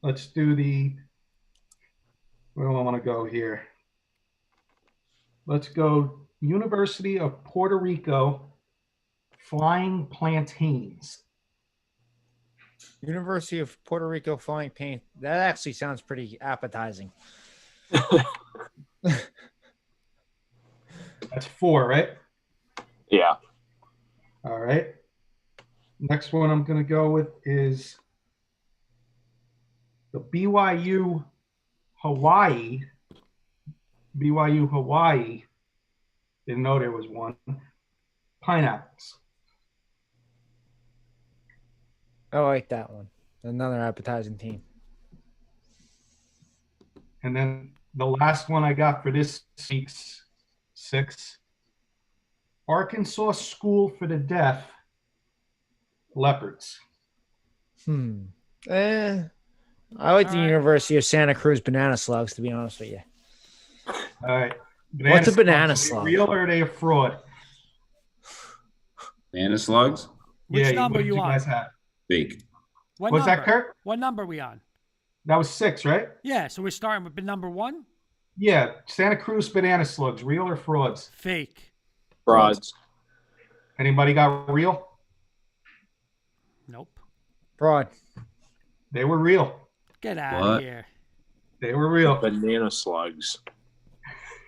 Let's do the. Where do I want to go here? Let's go University of Puerto Rico Flying Plantains. University of Puerto Rico Flying Paint. That actually sounds pretty appetizing. That's 4, right? Yeah. All right. Next one I'm going to go with is the BYU Hawaii. Didn't know there was one. Pineapples. I like that one. Another appetizing team. And then the last one I got for this week's 6. Arkansas School for the Deaf Leopards. I like the University of Santa Cruz Banana Slugs, to be honest with you. All right. What's a banana slugs, slug? Are they real or are they a fraud? Banana slugs? Which number what did you on? guys have? Fake. What Was number? that Kurt? What number we on? That was 6, right? Yeah, so we're starting with number 1. Yeah. Santa Cruz banana slugs, real or frauds? Fake. Frauds. Anybody got real? Nope. Fraud. They were real. Get out What? of here. They were real. Banana slugs.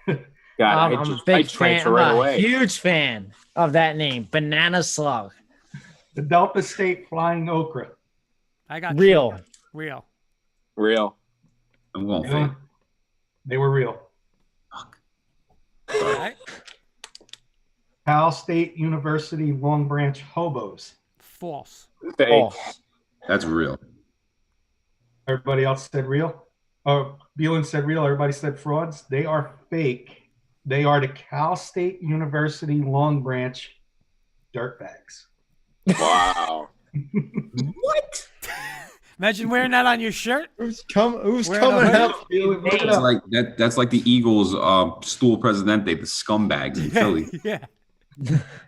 I'm God, a I'd big fan. transfer right I'm a away. huge fan of that name, Banana Slug. The Delta State Flying Okra. I got Real. you. Real. Real. I'm going You know, fake. they were real. Fuck. All right. Cal State University Long Branch Hobos. False. Fake. False. That's real. Everybody else said real. Oh, Beelan said real. Everybody said frauds. They are fake. They are the Cal State University Long Branch Dirtbags. Wow. What? Imagine wearing that on your shirt. Who's Where coming the- up? Beelan, look it That's up. like that. That's like the Eagles' stool presidente, the scumbags in Philly. Yeah.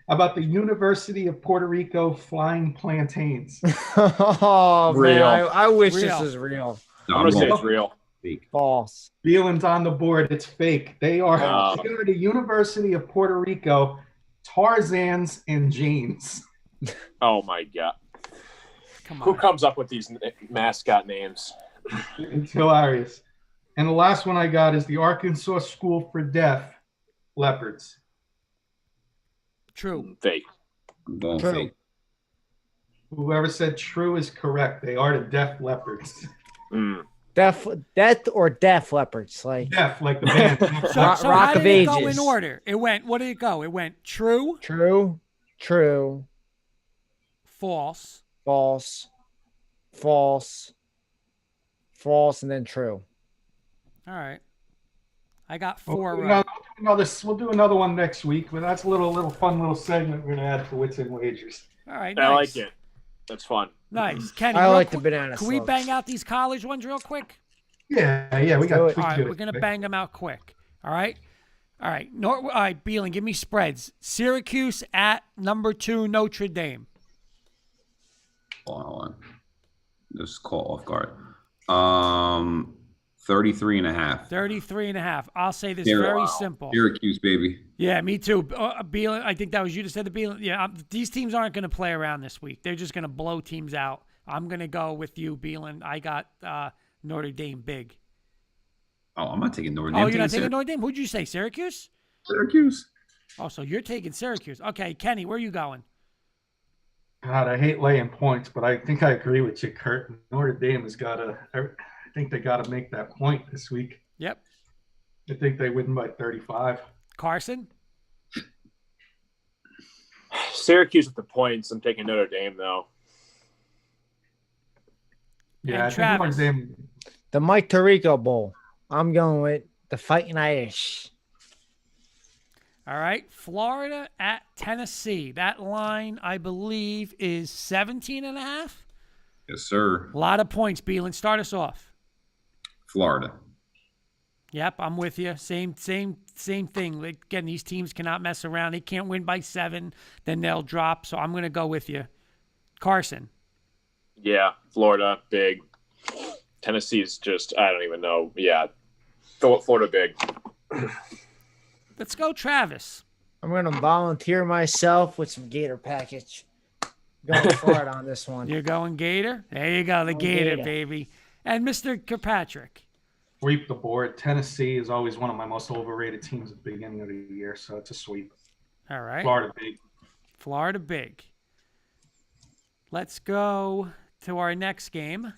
How about the University of Puerto Rico Flying Plantains? Oh Real. man, I wish this Real. was real. No, I'm I'm gonna say going it's real. fake. False. Beelan's on the board. It's fake. They are, Oh. they are the University of Puerto Rico Tarzans and Janes. Oh my god. Come Who on. comes up with these mascot names? It's hilarious. And the last one I got is the Arkansas School for Deaf Leopards. True. Fake. I'm going True. fake. Whoever said true is correct. They are the Deaf Leopards. Mm. Death or deaf leopards. Like Deaf, like the band. So, Rock- so Rock how of did it go Ages. in order? It went, what did it go? It went true, true, false, false, and then true. all right. I got We'll 4 do right. we'll do another one next week, but that's a little fun little segment we're gonna add for Wits and Wagers. All right, I nice. like it. That's fun. Nice. Kenny, I real like the quick, banana can we slugs. bang out these college ones real quick? Yeah, we do got. it. we can All right, do we're it. going to bang them out quick. All right? All right. All right, Beelan, give me spreads. Syracuse at number 2, Notre Dame. Hold on. Just call off guard. 33.5. 33.5. I'll say this Here, very wow. simple. Syracuse, baby. Yeah, me too. Beelan, I think that was you that said the Beelan. Yeah, these teams aren't going to play around this week. They're just going to blow teams out. I'm going to go with you, Beelan. I got Notre Dame big. Oh, I'm not taking Notre Dame. Oh, you're not taking Syr- Notre Dame? Who'd you say, Syracuse? Syracuse. Oh, so you're taking Syracuse. Okay, Kenny, where are you going? God, I hate laying points, but I think I agree with you, Kurt. Notre Dame has got to. I think they got to make that point this week. Yep. I think they win by 35. Carson? Syracuse with the points. I'm taking Notre Dame though. Yeah, And I think Notre Travis. Dame. The Mike Tirico Bowl. I'm going with the Fighting Irish. All right, Florida at Tennessee. That line, I believe, is 17.5. Yes, sir. A lot of points, Beelan. Start us off. Florida. Yep, I'm with you. Same thing. Like, again, these teams cannot mess around. They can't win by 7, then they'll drop. So I'm going to go with you. Carson. Yeah, Florida big. Tennessee's just I don't even know. Yeah, Florida big. Let's go, Travis. I'm going to volunteer myself with some Gator package. Going Florida on this one. You're going Gator? There you go, the Gator, Gator. baby. And Mr. Kirkpatrick. Sweep the board. Tennessee is always one of my most overrated teams at the beginning of the year, so it's a sweep. All right. Florida big. Florida big. Let's go to our next game.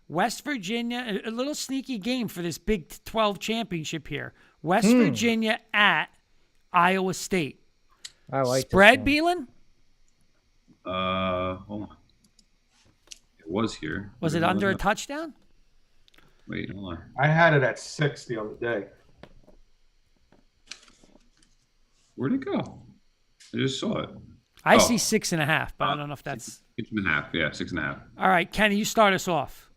West Virginia, a little sneaky game for this Big 12 championship here. West Virginia at Iowa State. I like Spread, this one. Beelan? Hold on. It was here. Was it under a touchdown? Wait, hold on. I had it at 6 the other day. Where'd it go? I just saw it. I Oh. see 6.5, but I don't know if that's. 6.5. Yeah, 6.5. All right, Kenny, you start us off.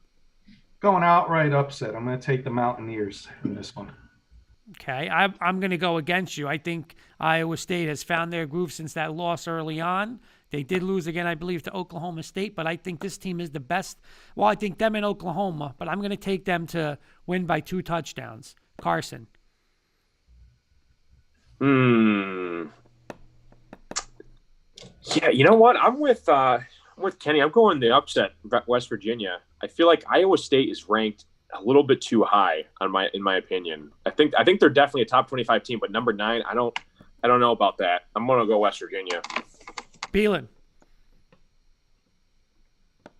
Going outright upset. I'm going to take the Mountaineers in this one. Okay, I'm going to go against you. I think Iowa State has found their groove since that loss early on. They did lose again, I believe, to Oklahoma State, but I think this team is the best. Well, I think them in Oklahoma, but I'm going to take them to win by 2 touchdowns. Carson. Yeah, you know what? I'm with Kenny. I'm going the upset, West Virginia. I feel like Iowa State is ranked a little bit too high in my opinion. I think they're definitely a top 25 team, but number 9, I don't know about that. I'm gonna go West Virginia. Beelan.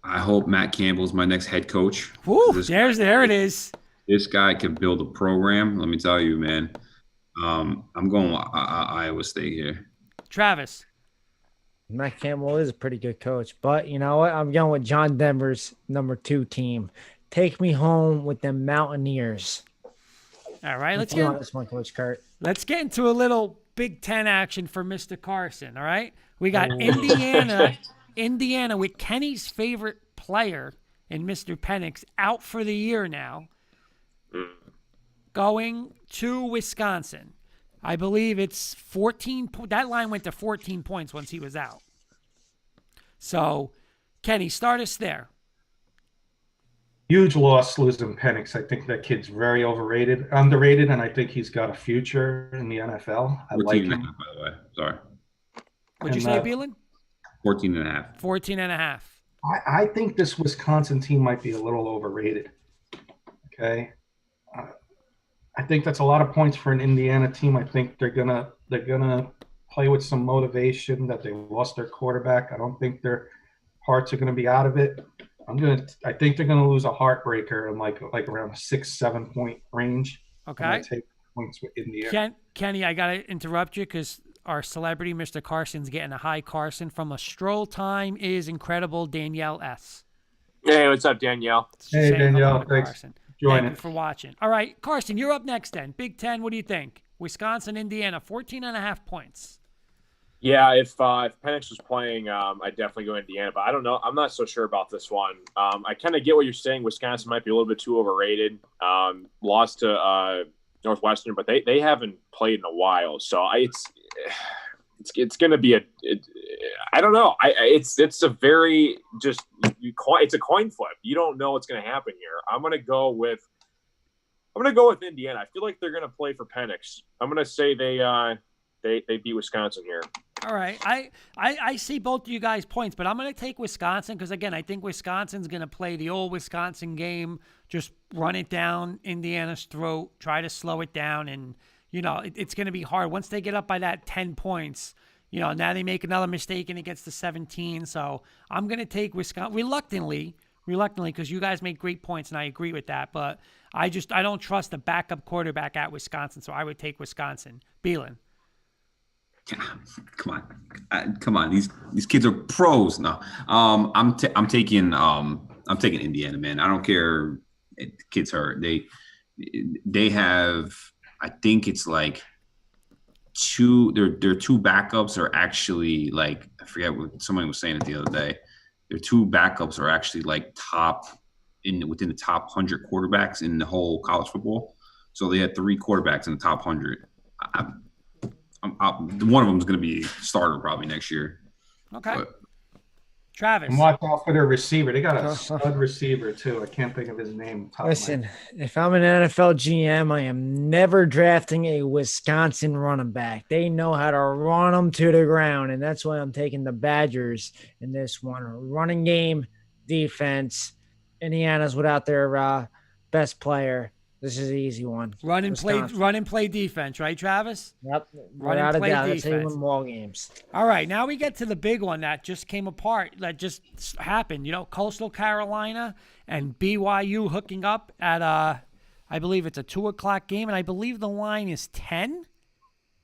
I hope Matt Campbell's my next head coach. Woo, This there it is. This guy can build a program. Let me tell you, man. I'm going with Iowa State here. Travis. Matt Campbell is a pretty good coach, but you know what? I'm going with John Denver's number 2 team. Take me home with the Mountaineers. All right, let's Let's go on get this one, Coach Kurt. let's get into a little Big Ten action for Mr. Carson. All right, we got Indiana with Kenny's favorite player and Mr. Penix out for the year now, going to Wisconsin. I believe it's 14. That line went to 14 points once he was out. So, Kenny, start us there. Huge loss losing Penix. I think that kid's very underrated, and I think he's got a future in the NFL. I like 14 and a him. half, by the way. Sorry. What'd you And, say, Beelan? 14 and a half. 14.5. I think this Wisconsin team might be a little overrated. Okay. I think that's a lot of points for an Indiana team. I think they're gonna play with some motivation that they lost their quarterback. I don't think their hearts are gonna be out of it. I think they're gonna lose a heartbreaker in like around a 6-7 point range. Okay. I'm gonna take points with Indiana. Kenny, I got to interrupt you because our celebrity, Mr. Carson's getting a high Carson from a stroll time is incredible. Danielle S. Hey, what's up, Danielle? Hey, Saying hello Danielle, to thanks. Carson. Join Thank you it. for watching. All right, Carson, you're up next then. Big Ten, what do you think? Wisconsin, Indiana, 14.5 points. Yeah, if Penix was playing, I'd definitely go Indiana, but I don't know. I'm not so sure about this one. I kind of get what you're saying. Wisconsin might be a little bit too overrated. Lost to Northwestern, but they haven't played in a while, so it's going to be I don't know. It's a very it's a coin flip. You don't know what's going to happen here. I'm going to go with Indiana. I feel like they're going to play for Penix. I'm going to say they beat Wisconsin here. All right. I see both of you guys' points, but I'm going to take Wisconsin because, again, I think Wisconsin's going to play the old Wisconsin game, just run it down Indiana's throat, try to slow it down, and, it's going to be hard. Once they get up by that 10 points, now they make another mistake and it gets to 17. So I'm going to take Wisconsin reluctantly because you guys make great points, and I agree with that, but I don't trust the backup quarterback at Wisconsin, so I would take Wisconsin. Beelan. Come on, come on. These kids are pros. No, I'm taking Indiana, man. I don't care if the kids hurt. They have. I think it's like their two backups are actually like, I forget what somebody was saying it the other day. Their two backups are actually like within the top 100 quarterbacks in the whole college football. So they had 3 quarterbacks in the top 100. One of them is going to be starter probably next year. Okay. But, Travis. And watch out for their receiver. They got a stud receiver too. I can't think of his name. Listen, if I'm an NFL GM, I am never drafting a Wisconsin running back. They know how to run them to the ground, and that's why I'm taking the Badgers in this one. Running game, defense. Indiana's without their best player. This is an easy one. Run and play defense, right, Travis? Yep. Run and play That's how you defense. win ball games. All right, now we get to the big one that just came apart, that just happened. Coastal Carolina and BYU hooking up at I believe it's a 2:00 game, and I believe the line is 10.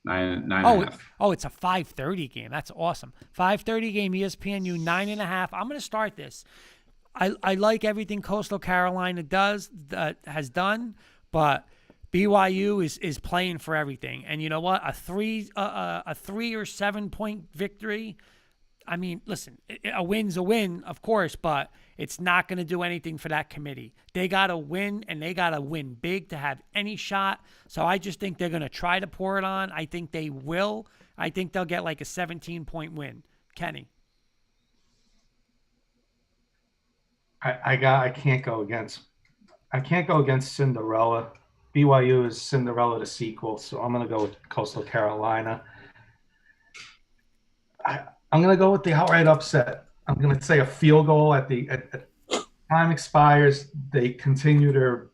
9.5. Oh, it's a 5:30 game. That's awesome. 5:30 game, ESPNU 9.5. I'm going to start this. I like everything Coastal Carolina has done, but BYU is playing for everything. And you know what? A 3 or 7 point victory. I mean, listen, a win's a win, of course, but it's not going to do anything for that committee. They got to win, and they got to win big to have any shot. So I just think they're going to try to pour it on. I think they will. I think they'll get like a 17-point win. Kenny. I can't go against Cinderella. BYU is Cinderella the sequel, so I'm gonna go with Coastal Carolina. I'm gonna go with the outright upset. I'm gonna say a field goal at time expires. They continue their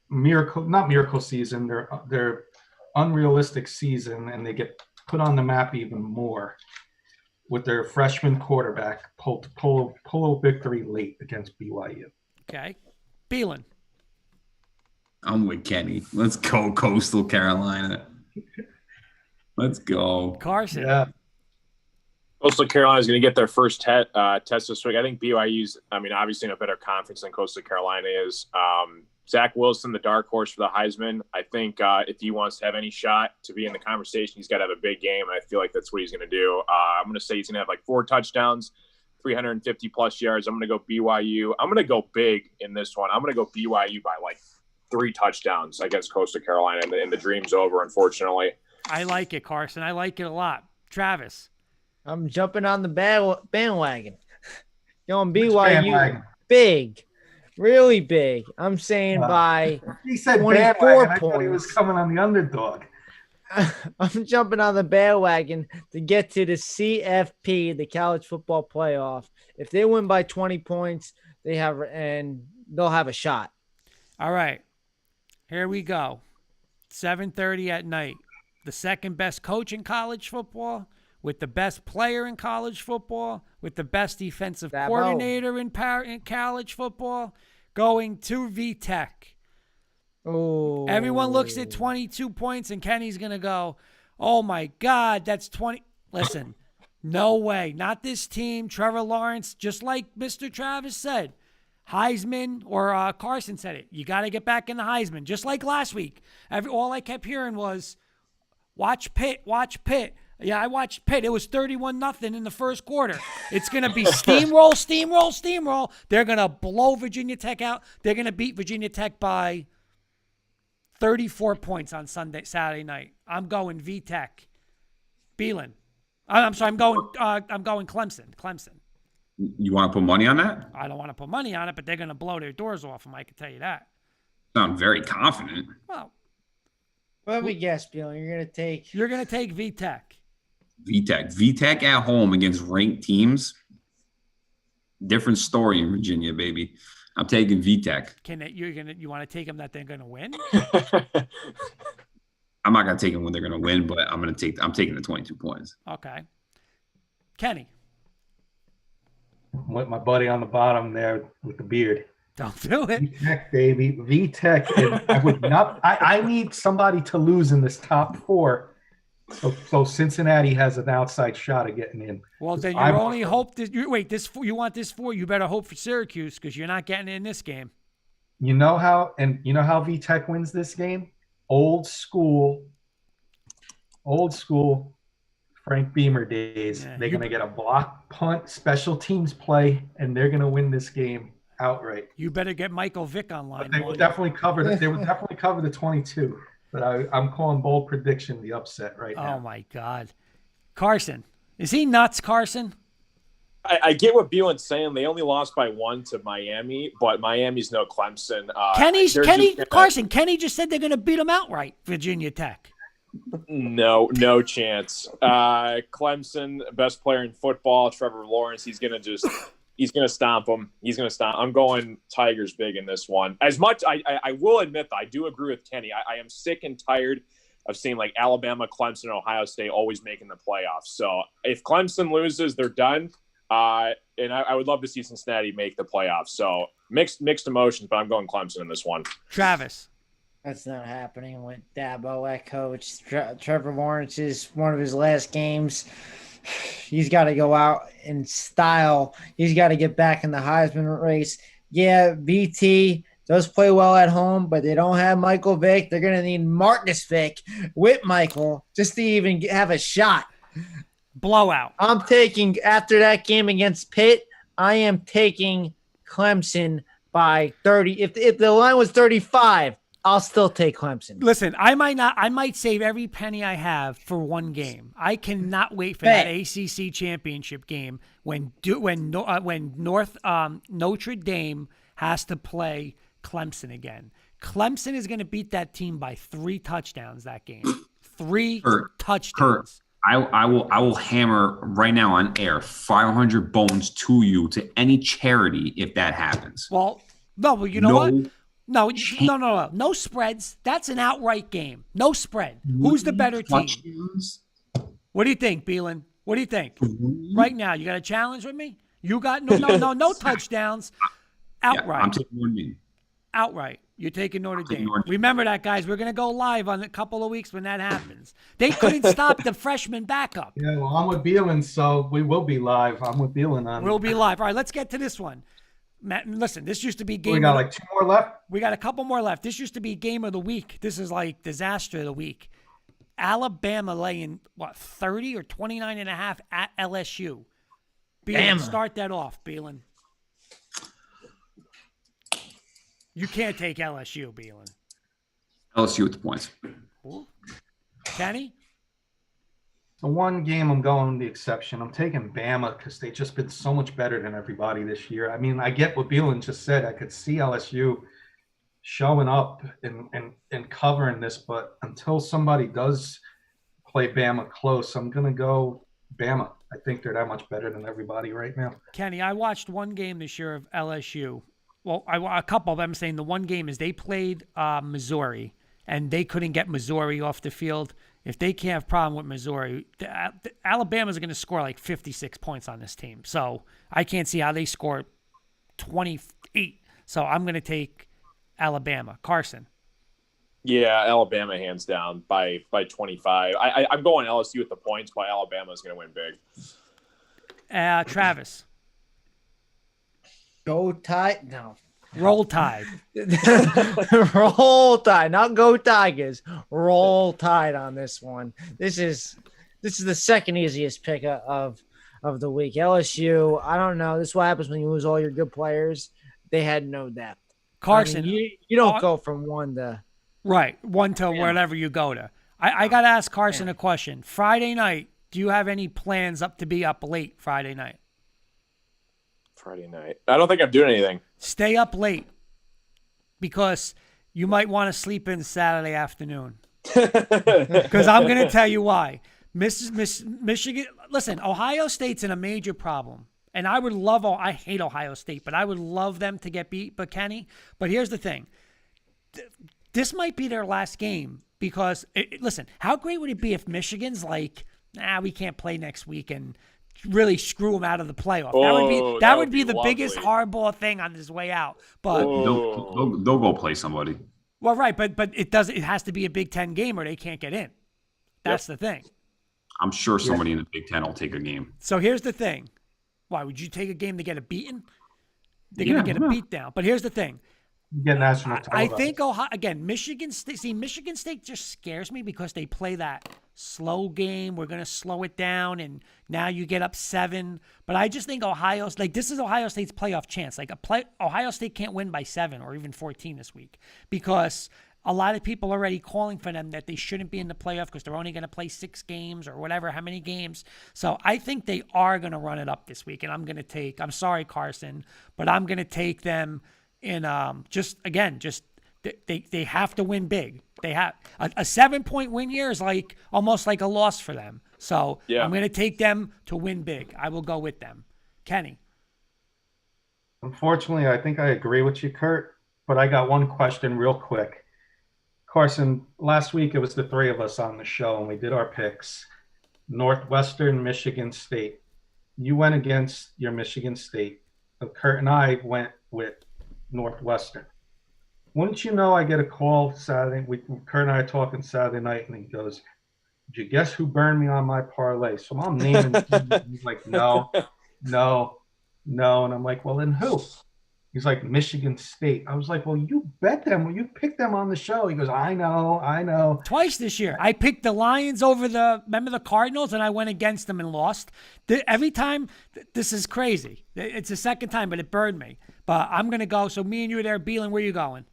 not miracle season, their unrealistic season, and they get put on the map even more with their freshman quarterback pull a victory late against BYU. Okay. Beelan. I'm with Kenny. Let's go, Coastal Carolina. Let's go. Carson. Yeah. Coastal Carolina is going to get their first test this week. I think BYU's, obviously in a better conference than Coastal Carolina is. Zach Wilson, the dark horse for the Heisman. I think if he wants to have any shot to be in the conversation, he's got to have a big game, and I feel like that's what he's going to do. I'm going to say he's going to have like 4 touchdowns, 350-plus yards. I'm going to go BYU. I'm going to go big in this one. I'm going to go BYU by like 3 touchdowns against Coastal Carolina, and the dream's over, unfortunately. I like it, Carson. I like it a lot. Travis. I'm jumping on the bandwagon. Going BYU big. Really big. I'm saying by he said 24 bandwagon. I points. thought he was coming on the underdog. I'm jumping on the bandwagon to get to the CFP, the college football playoff. If they win by 20 points, they'll have a shot. All right. Here we go. 7:30 at night. The second best coach in college football, with the best player in college football, with the best defensive coordinator in college football, going to VTech. Oh. Everyone looks at 22 points, and Kenny's going to go, oh, my God, that's 20. Listen, no way. Not this team. Trevor Lawrence, just like Mr. Travis said, Heisman, or Carson said it, you got to get back in the Heisman. Just like last week. All I kept hearing was, watch Pitt, watch Pitt. Yeah, I watched Pitt. It was 31-0 in the first quarter. It's going to be steamroll, steamroll, steamroll. They're going to blow Virginia Tech out. They're going to beat Virginia Tech by 34 points on Saturday night. I'm going VTech. Beelan. I'm sorry. I'm going Clemson. Clemson. You want to put money on that? I don't want to put money on it, but they're going to blow their doors off them. I can tell you that. Sound very confident. Well, let me guess, Beelan. You're going to take VTech. VTech at home against ranked teams. Different story in Virginia, baby. I'm taking VTech. You want to take them that they're going to win? I'm not going to take them when they're going to win, but I'm taking the 22 points. Okay. Kenny. With my buddy on the bottom there with the beard. Don't do it. VTech, baby. VTech. I need somebody to lose in this top 4 So Cincinnati has an outside shot of getting in. Well, then your only hope that you want this 4. You better hope for Syracuse because you're not getting in this game. You know how VTech wins this game? Old school Frank Beamer days. Yeah, they're going to get a block punt, special teams play, and they're going to win this game outright. You better get Michael Vick online. But they will definitely cover the 22. But I'm calling bold prediction the upset right now. Oh my God, Carson, is he nuts? Carson. I get what Beelan's saying. They only lost by 1 to Miami, but Miami's no Clemson. Kenny just said they're going to beat them outright. Virginia Tech. No chance. Clemson, best player in football, Trevor Lawrence. He's gonna stomp them. I'm going Tigers big in this one. As much I will admit that I do agree with Kenny. I am sick and tired of seeing like Alabama, Clemson, and Ohio State always making the playoffs. So if Clemson loses, they're done. And I would love to see Cincinnati make the playoffs. So mixed emotions, but I'm going Clemson in this one. Travis. That's not happening with Dabo at coach. Trevor Lawrence is one of his last games. He's got to go out in style. He's got to get back in the Heisman race. Yeah, VT does play well at home, but they don't have Michael Vick. They're going to need Marcus Vick with Michael just to even have a shot. Blowout. I'm taking, after that game against Pitt, I am taking Clemson by 30. If the line was 35, I'll still take Clemson. Listen, I might save every penny I have for one game. I cannot wait for that ACC championship game when Notre Dame has to play Clemson again. Clemson is going to beat that team by 3 touchdowns that game. 3 touchdowns. I will hammer right now on air 500 bones to you to any charity if that happens. Well, no, you know what? No spreads. That's an outright game. No spread. Who's the better team? What do you think, Beelan? What do you think? Right now, you got a challenge with me? You got no touchdowns. Outright. Yeah, I'm taking Notre Dame. Outright. You're taking Notre Dame. Remember that, guys. We're going to go live on a couple of weeks when that happens. They couldn't stop the freshman backup. Yeah, well, I'm with Beelan, so we will be live. I'm with Beelan on. We'll be live. All right, let's get to this one. Matt, listen, this used to be game. We got like 2 more left. We got a couple more left. This used to be game of the week. This is like disaster of the week. Alabama laying 30 or 29.5 at LSU. Beelan, start that off, Beelan. You can't take LSU, Beelan. LSU with the points. Ooh. Kenny? The one game I'm going the exception. I'm taking Bama because they've just been so much better than everybody this year. I mean, I get what Beelan just said. I could see LSU showing up and covering this, but until somebody does play Bama close, I'm going to go Bama. I think they're that much better than everybody right now. Kenny, I watched one game this year of LSU. Well, a couple of them. I'm saying the one game is they played Missouri, and they couldn't get Missouri off the field. If they can't have a problem with Missouri, Alabama's going to score like 56 points on this team. So I can't see how they score 28. So I'm going to take Alabama. Carson. Yeah, Alabama hands down by 25. I'm going LSU with the points, but Alabama's going to win big. Travis. Go Tide? No. Roll Tide. Roll Tide, not Go Tigers. Roll Tide on this one. This is the second easiest pick of the week. LSU, I don't know. This is what happens when you lose all your good players. They had no depth. Carson, I mean, you don't go from one to wherever you go to. I got to ask Carson a question. Friday night, do you have any plans to be up late Friday night? Friday night. I don't think I'm doing anything. Stay up late because you might want to sleep in Saturday afternoon. Because I'm going to tell you why. Michigan, listen, Ohio State's in a major problem. And I hate Ohio State, but I would love them to get beat by Kenny. But here's the thing. This might be their last game because, listen, how great would it be if Michigan's like, we can't play next week and really screw them out of the playoff. That would be the lovely. biggest hardball thing on his way out. But they'll go play somebody. Well, right, but it has to be a Big Ten game or they can't get in. That's the thing. I'm sure somebody in the Big Ten will take a game. So here's the thing. Why would you take a game to get a beaten? They're Yeah, going to get a yeah. beat down. But here's the thing. You get national I televised. think Ohio again. Michigan State. See, Michigan State just scares me because they play that slow game. We're gonna slow it down, and now you get up 7. But I just think this is Ohio State's playoff chance. Ohio State can't win by 7 or even 14 this week because a lot of people are already calling for them that they shouldn't be in the playoff because they're only going to play 6 games or whatever, how many games. So I think they are going to run it up this week, and I'm sorry, Carson, but I'm going to take them. And they have to win big. They have a 7-point win here is almost like a loss for them. So Yeah. I'm going to take them to win big. I will go with them. Kenny. Unfortunately, I think I agree with you, Kurt, but I got one question real quick. Carson, last week it was the 3 of us on the show, and we did our picks. Northwestern, Michigan State. You went against your Michigan State. Kurt and I went with Northwestern. Wouldn't you know, I get a call Saturday. Kurt and I are talking Saturday night, and he goes, "Did you guess who burned me on my parlay?" So I'm naming. He's like, no. And I'm like, well, then who? He's like, Michigan State. I was like, well, you bet them. Well, you picked them on the show. He goes, I know. Twice this year. I picked the Lions over the Cardinals, and I went against them and lost. Every time, this is crazy. It's the second time, but it burned me. But I'm going to go. So me and you are there. Beelan, where you going?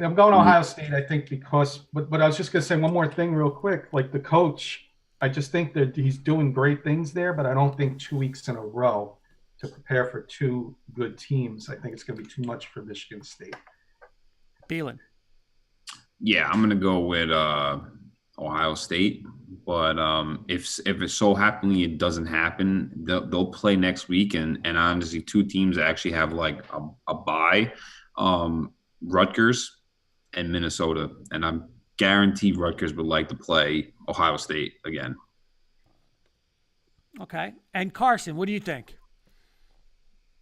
I'm going Ohio State, I think, but I was just going to say one more thing real quick. Like the coach, I just think that he's doing great things there, but I don't think 2 weeks in a row to prepare for 2 good teams. I think it's going to be too much for Michigan State. Beelan. Yeah, I'm gonna go with Ohio State, but if it so happily it doesn't happen, they'll play next week, and honestly, 2 teams that actually have like a bye, Rutgers and Minnesota, and I'm guaranteed Rutgers would like to play Ohio State again. Okay. And Carson, what do you think?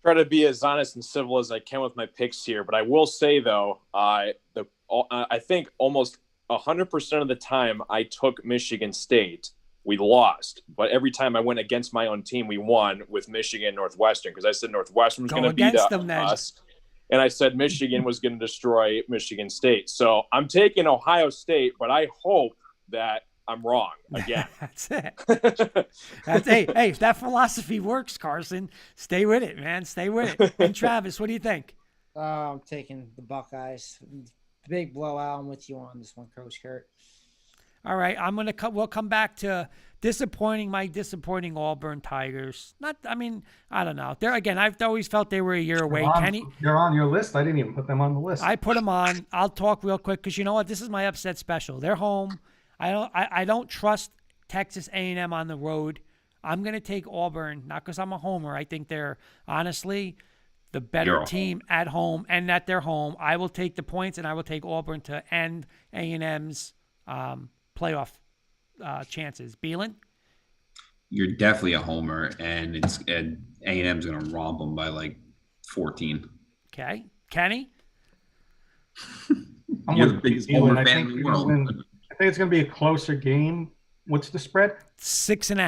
Try to be as honest and civil as I can with my picks here, but I will say though, I think almost 100% of the time I took Michigan State, we lost. But every time I went against my own team, we won with Michigan Northwestern because I said Northwestern was going to beat us, and I said Michigan was going to destroy Michigan State. So I'm taking Ohio State, but I hope that I'm wrong again. That's it. Hey, if that philosophy works, Carson, stay with it, man. Stay with it. And Travis, what do you think? I'm taking the Buckeyes. Big blowout. I'm with you on this one, Coach Kurt. All right, we'll come back to my disappointing Auburn Tigers. I don't know. I've always felt they were a year away. Kenny, they're on your list. I didn't even put them on the list. I put them on. I'll talk real quick because you know what? This is my upset special. They're home. I don't trust Texas A&M on the road. I'm going to take Auburn, not because I'm a homer. I think they're honestly the better team at home and at their home. I will take the points, and I will take Auburn to end A&M's playoff chances. Beelan? You're definitely a homer, and A&M's going to romp them by like 14. Okay. Kenny? You're the biggest homer fan in the world. I think it's going to be a closer game. What's the spread? 6.5.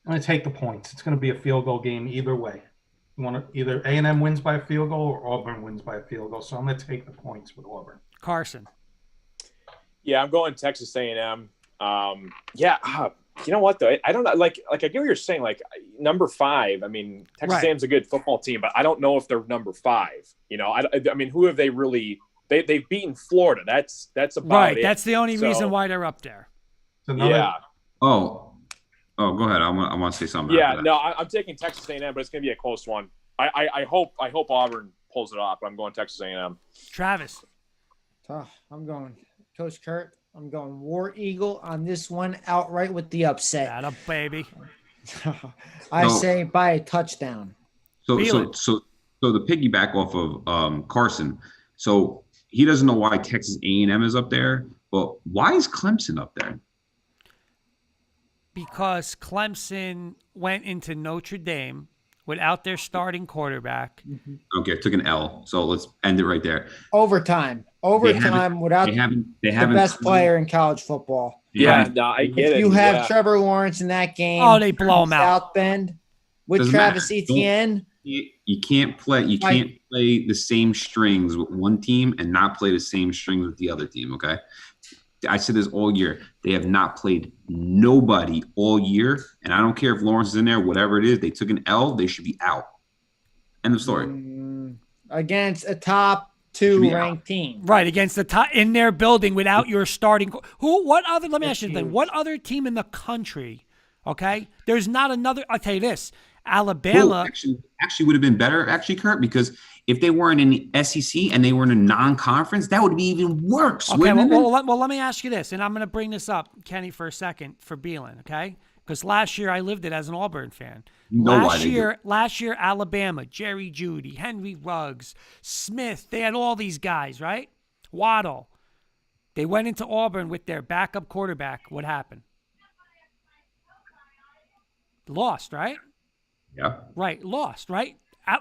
I'm going to take the points. It's going to be a field goal game either way. Either A&M wins by a field goal or Auburn wins by a field goal. So I'm going to take the points with Auburn. Carson. Yeah, I'm going Texas A&M. You know what though? I don't know. Like I get what you're saying. Like number 5. I mean, Texas A&M's a good football team, but I don't know if they're number 5. You know, I mean, who have they really? They've beaten Florida. That's about right. it. That's the only reason why they're up there. Yeah. Oh, go ahead. I want to say something. Yeah. No, I'm taking Texas A&M, but it's going to be a close one. I hope Auburn pulls it off, but I'm going Texas A&M. Travis. I'm going Coach Kurt. I'm going War Eagle on this one outright with the upset. That up, baby. I say by a touchdown. So the piggyback off of Carson. So he doesn't know why Texas A&M is up there, but why is Clemson up there? Because Clemson went into Notre Dame without their starting quarterback. Okay, took an L. So let's end it right there. Overtime without They the haven't best player in college football. Yeah, no, I get If it. you have yeah. Trevor Lawrence in that game, Oh, they blow him out. South Bend with Doesn't Travis matter. Etienne. You can't play. You Right. can't play the same strings with one team and not play the same strings with the other team. Okay, I said this all year. They have not played nobody all year, and I don't care if Lawrence is in there. Whatever it is, they took an L. They should be out. End of story. Against a top Should 2 be ranked team. Right, against the top in their building without your starting. What other? Let me ask you something. What other team in the country? Okay, there's not another. I'll tell you this: Alabama. Well, actually would have been better, actually, Kurt, because if they weren't in the SEC and they were in a non-conference, that would be even worse. Okay, wouldn't it? well, let me ask you this, and I'm going to bring this up, Kenny, for a second for Beelan, okay? Because last year I lived it as an Auburn fan. Last year, Alabama, Jerry Jeudy, Henry Ruggs, Smith, they had all these guys, right? Waddle. They went into Auburn with their backup quarterback. What happened? Lost, right? Yeah. Right, lost, right?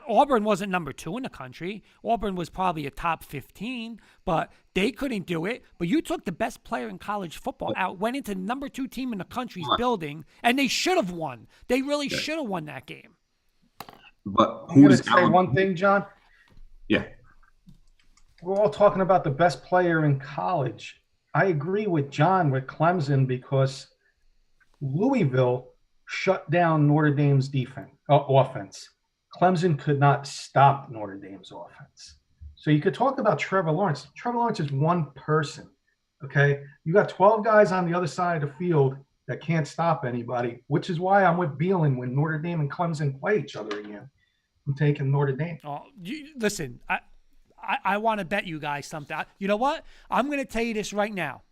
Auburn wasn't number 2 in the country. Auburn was probably a top 15, but they couldn't do it. But you took the best player in college football out, went into the number 2 team in the country's building, and they should have won. They really should have won that game. But I'm who going is to say one thing, John. Yeah. We're all talking about the best player in college. I agree with John with Clemson because Louisville shut down Notre Dame's offense. Clemson could not stop Notre Dame's offense. So you could talk about Trevor Lawrence. Trevor Lawrence is one person, okay? You got 12 guys on the other side of the field that can't stop anybody, which is why I'm with Beelan when Notre Dame and Clemson play each other again. I'm taking Notre Dame. Oh, listen, I want to bet you guys something. You know what? I'm going to tell you this right now.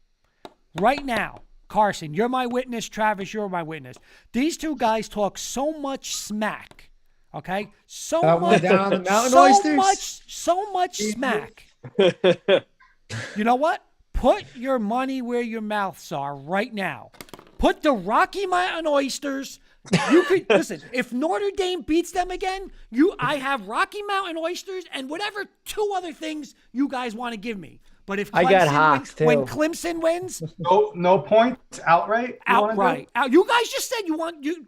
Right now, Carson, you're my witness. Travis, you're my witness. These two guys talk so much smack. Okay, so much smack. You know what? Put your money where your mouths are right now. Put the Rocky Mountain Oysters. You could listen. If Notre Dame beats them again, I have Rocky Mountain Oysters and whatever 2 other things you guys want to give me. But if Clemson when Clemson wins, no points, outright. Outright. You guys just said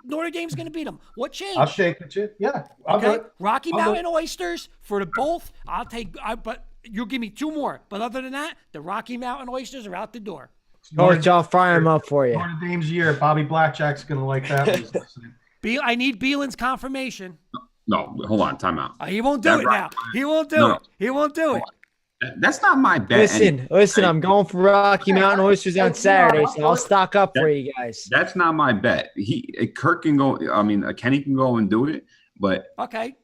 Notre Dame's going to beat them. What changed? I'll shake with you. Yeah. Okay. Rocky Mountain Oysters for the both. I'll take. But you'll give me 2 more. But other than that, the Rocky Mountain Oysters are out the door. Coach, I'll fry them up for you. Notre Dame's year. Bobby Blackjack's going to like that. I need Beelan's confirmation. No, hold on. Time out. He won't do it now. He won't do it. He won't do it. That's not my bet. Listen, I'm going for Rocky Mountain Oysters on Saturday, so I'll stock up for you guys. That's not my bet. Kirk can go. I mean, Kenny can go and do it, but okay.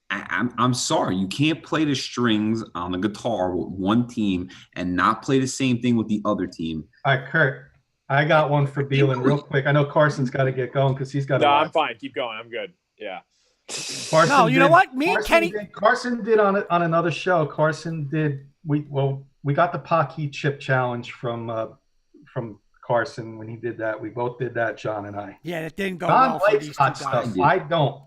I'm sorry, you can't play the strings on the guitar with one team and not play the same thing with the other team. All right, Kurt, I got one for Beelan real quick. I know Carson's got to get going because he's got to. No, I'm fine. Keep going. I'm good. Yeah. Carson know what? Me and Kenny. Carson did on another show. Carson did. We got the Pocky Chip Challenge from Carson when he did that. We both did that, John and I. Yeah, it didn't go John well for likes these hot 2 guys. stuff. I don't.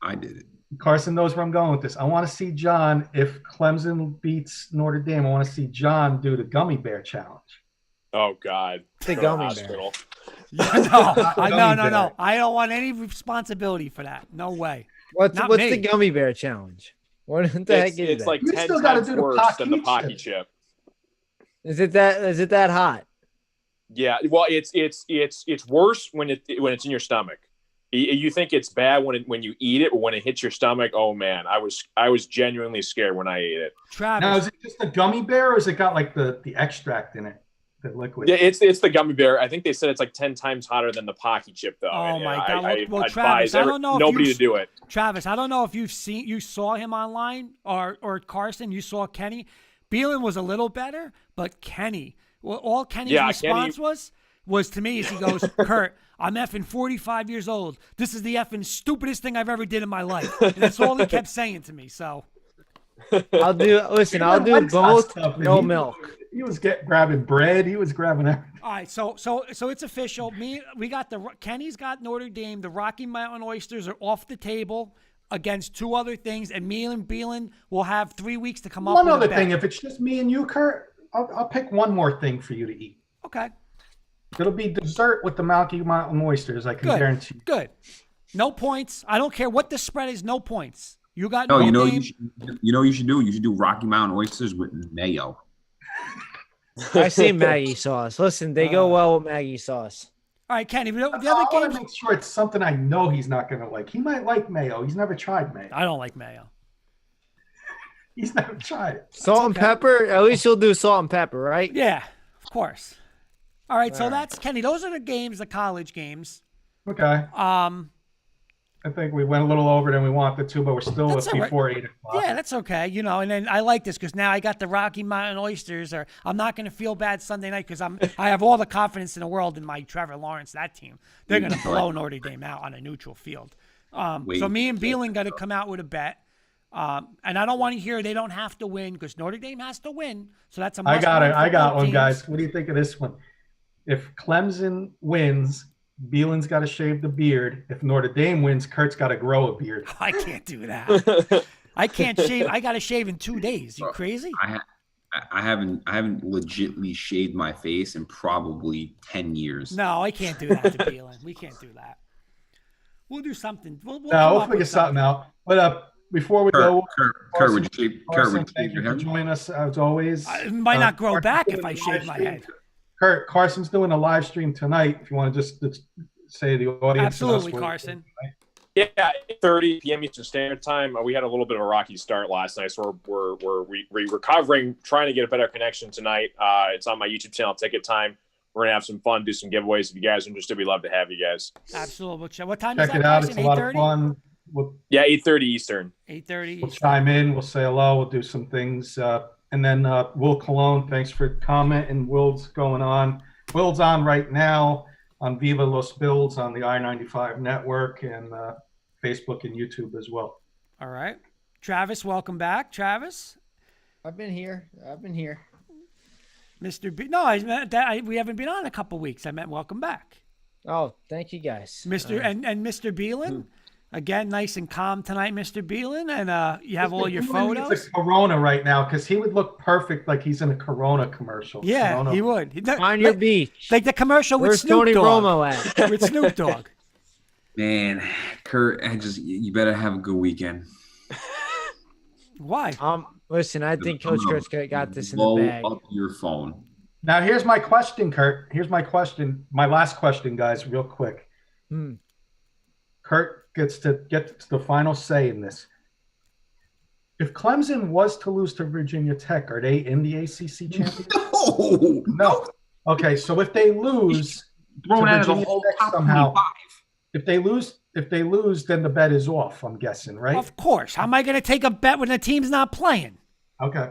I did it. Carson knows where I'm going with this. I want to see John, if Clemson beats Notre Dame, I want to see John do the gummy bear challenge. Oh, God. The gummy bear. No. I don't want any responsibility for that. No way. What's the gummy bear challenge? What the heck is it's that? like You 10 still gotta times do the worse than the Pocky Pocky chip. Is it that hot? Yeah, well, it's worse when it's in your stomach. You think it's bad when you eat it, but when it hits your stomach, oh man, I was genuinely scared when I ate it. Travis. Now, is it just a gummy bear, or has it got like the extract in it, the liquid? Yeah, it's the gummy bear. I think they said it's like 10 times hotter than the Pocky chip, though. Oh and, my God! I Travis, I don't know nobody if to do it. Travis, I don't know if you saw him online or Carson. You saw Kenny. Beelan was a little better, but Kenny. Well, all Kenny's response was to me is he goes, Kurt, I'm effing 45 years old. This is the effing stupidest thing I've ever did in my life. And that's all he kept saying to me. So I'll do. Listen, I'll do Went Wentz both. stuff, and No he- milk. He was grabbing bread. He was grabbing everything. All right, so it's official. We got Kenny's got Notre Dame. The Rocky Mountain Oysters are off the table against two other things, and me and Beelan will have 3 weeks to come up One with other a bet. thing, if it's just me and you, Kurt, I'll pick one more thing for you to eat. Okay, It'll be dessert with the Rocky Mountain Oysters. I can good, guarantee. good. No points. I don't care what the spread is. No points. You got No, Notre you know Dame. you should do. You should do Rocky Mountain oysters with mayo. I say Maggie sauce. Listen, they go well with Maggie sauce. All right, Kenny. The I other want games. to make sure it's something I know he's not going to like. He might like mayo. He's never tried mayo. I don't like mayo. He's never tried it. Salt and okay. pepper. At least you'll do salt and pepper, right? Yeah, of course. All right, so All right. that's Kenny. Those are the games, the college games. Okay. I think we went a little over than we wanted to, but we're still That's all right. before 8 o'clock. Yeah, that's okay. And then I like this because now I got the Rocky Mountain Oysters. Or I'm not going to feel bad Sunday night because I have all the confidence in the world in my Trevor Lawrence, that team. They're going to blow Notre Dame out on a neutral field. So me and Beelan got to come out with a bet. And I don't want to hear they don't have to win because Notre Dame has to win. So that's a I got must-win it. I for got both one, teams. guys. What do you think of this one? If Clemson wins, Beelan's got to shave the beard. If Notre Dame wins, Kurt's got to grow a beard. I can't do that. I can't shave. I got to shave in 2 days. You crazy? I haven't legitly shaved my face in probably 10 years. No, I can't do that to Beelan. We can't do that. We'll do something. We'll No, come we'll up figure with something out. But before we go, Kurt, would you shave? Kurt, Carson, would you thank shave you your for head? joining us as always. It might not grow Carson's back doing if I a shave live my stream. head. Kurt, Carson's doing a live stream tonight. If you want to just say to the audience. and us Absolutely, what- Carson. Yeah, 8:30 p.m. Eastern Standard Time. We had a little bit of a rocky start last night, so we're recovering, trying to get a better connection tonight. It's on my YouTube channel, Ticket Time. We're gonna have some fun, do some giveaways. If you guys are interested, we'd love to have you guys. Absolutely. What time is Check that, it out. Carson? It's a lot of 8:30? fun. We'll 8:30 Eastern. 8:30. We'll chime in. We'll say hello. We'll do some things. And then Will Cologne, thanks for commenting. Will's going on. Will's on right now on Viva Los Bills on the I-95 network and Facebook and YouTube as well. All right. Travis, welcome back. Travis, I've been here. Mr. B. No, I meant that we haven't been on a couple weeks. I meant welcome back. Oh, thank you guys. Mr. And Mr. Beelan. Again, nice and calm tonight, Mr. Beelan. And you have all your He needs photos. a Corona right now because he would look perfect like he's in a Corona commercial. Yeah, Corona. he would. Find your beach. Like the commercial with Where's Snoop Tony Dogg. Romo at? With Snoop Dogg. Man, Kurt, you better have a good weekend. Why? Listen, I think Coach Kurt's got this in the Blow bag. up your phone. Now, here's my question, Kurt. Here's my question. My last question, guys, real quick. Kurt gets to get to the final say in this. If Clemson was to lose to Virginia Tech, are they in the ACC championship? No. Okay, so if they lose, Thrown to out of the Virginia whole Tech top somehow, 25. if they lose, then the bet is off. I'm guessing, right? Of course. How am I going to take a bet when the team's not playing? Okay.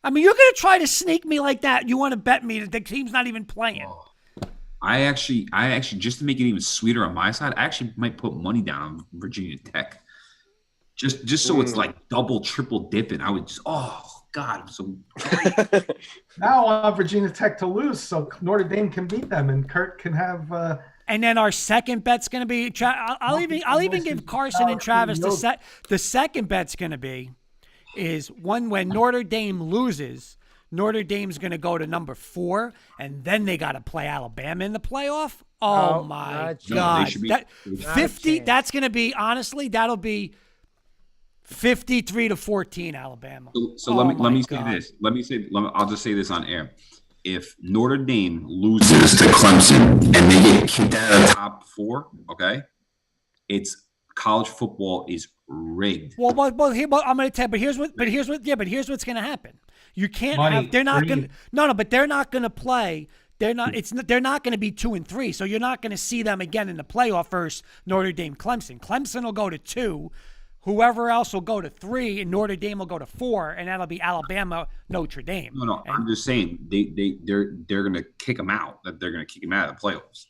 I mean, you're going to try to sneak me like that. You want to bet me that the team's not even playing. I actually, just to make it even sweeter on my side, I actually might put money down on Virginia Tech, just so it's like double, triple dipping. I would just, oh God, I'm so. Now I want Virginia Tech to lose so Notre Dame can beat them and Kurt can have. And then our second bet's going to be. I'll even give Carson and Travis the second bet's going to be is one when Notre Dame loses. Notre Dame's going to go to number 4, and then they got to play Alabama in the playoff. Oh No, my not God! they should be- That Not a 50. chance. That's going to be honestly. That'll be 53-14 Alabama. So Oh let my me say God. this. I'll just say this on air. If Notre Dame loses to Clemson and they get kicked out of the top 4, okay, it's college football is rigged. Well, I'm going to tell you, but here's what's going to happen. You can't Money, have. They're not going. greed. No, but they're not going to play. They're not. They're not going to be 2 and 3. So you're not going to see them again in the playoff versus Notre Dame, Clemson. Clemson will go to 2. Whoever else will go to 3, and Notre Dame will go to 4, and that'll be Alabama, Notre Dame. No, And I'm just saying they're gonna kick them out. That they're gonna kick them out of the playoffs.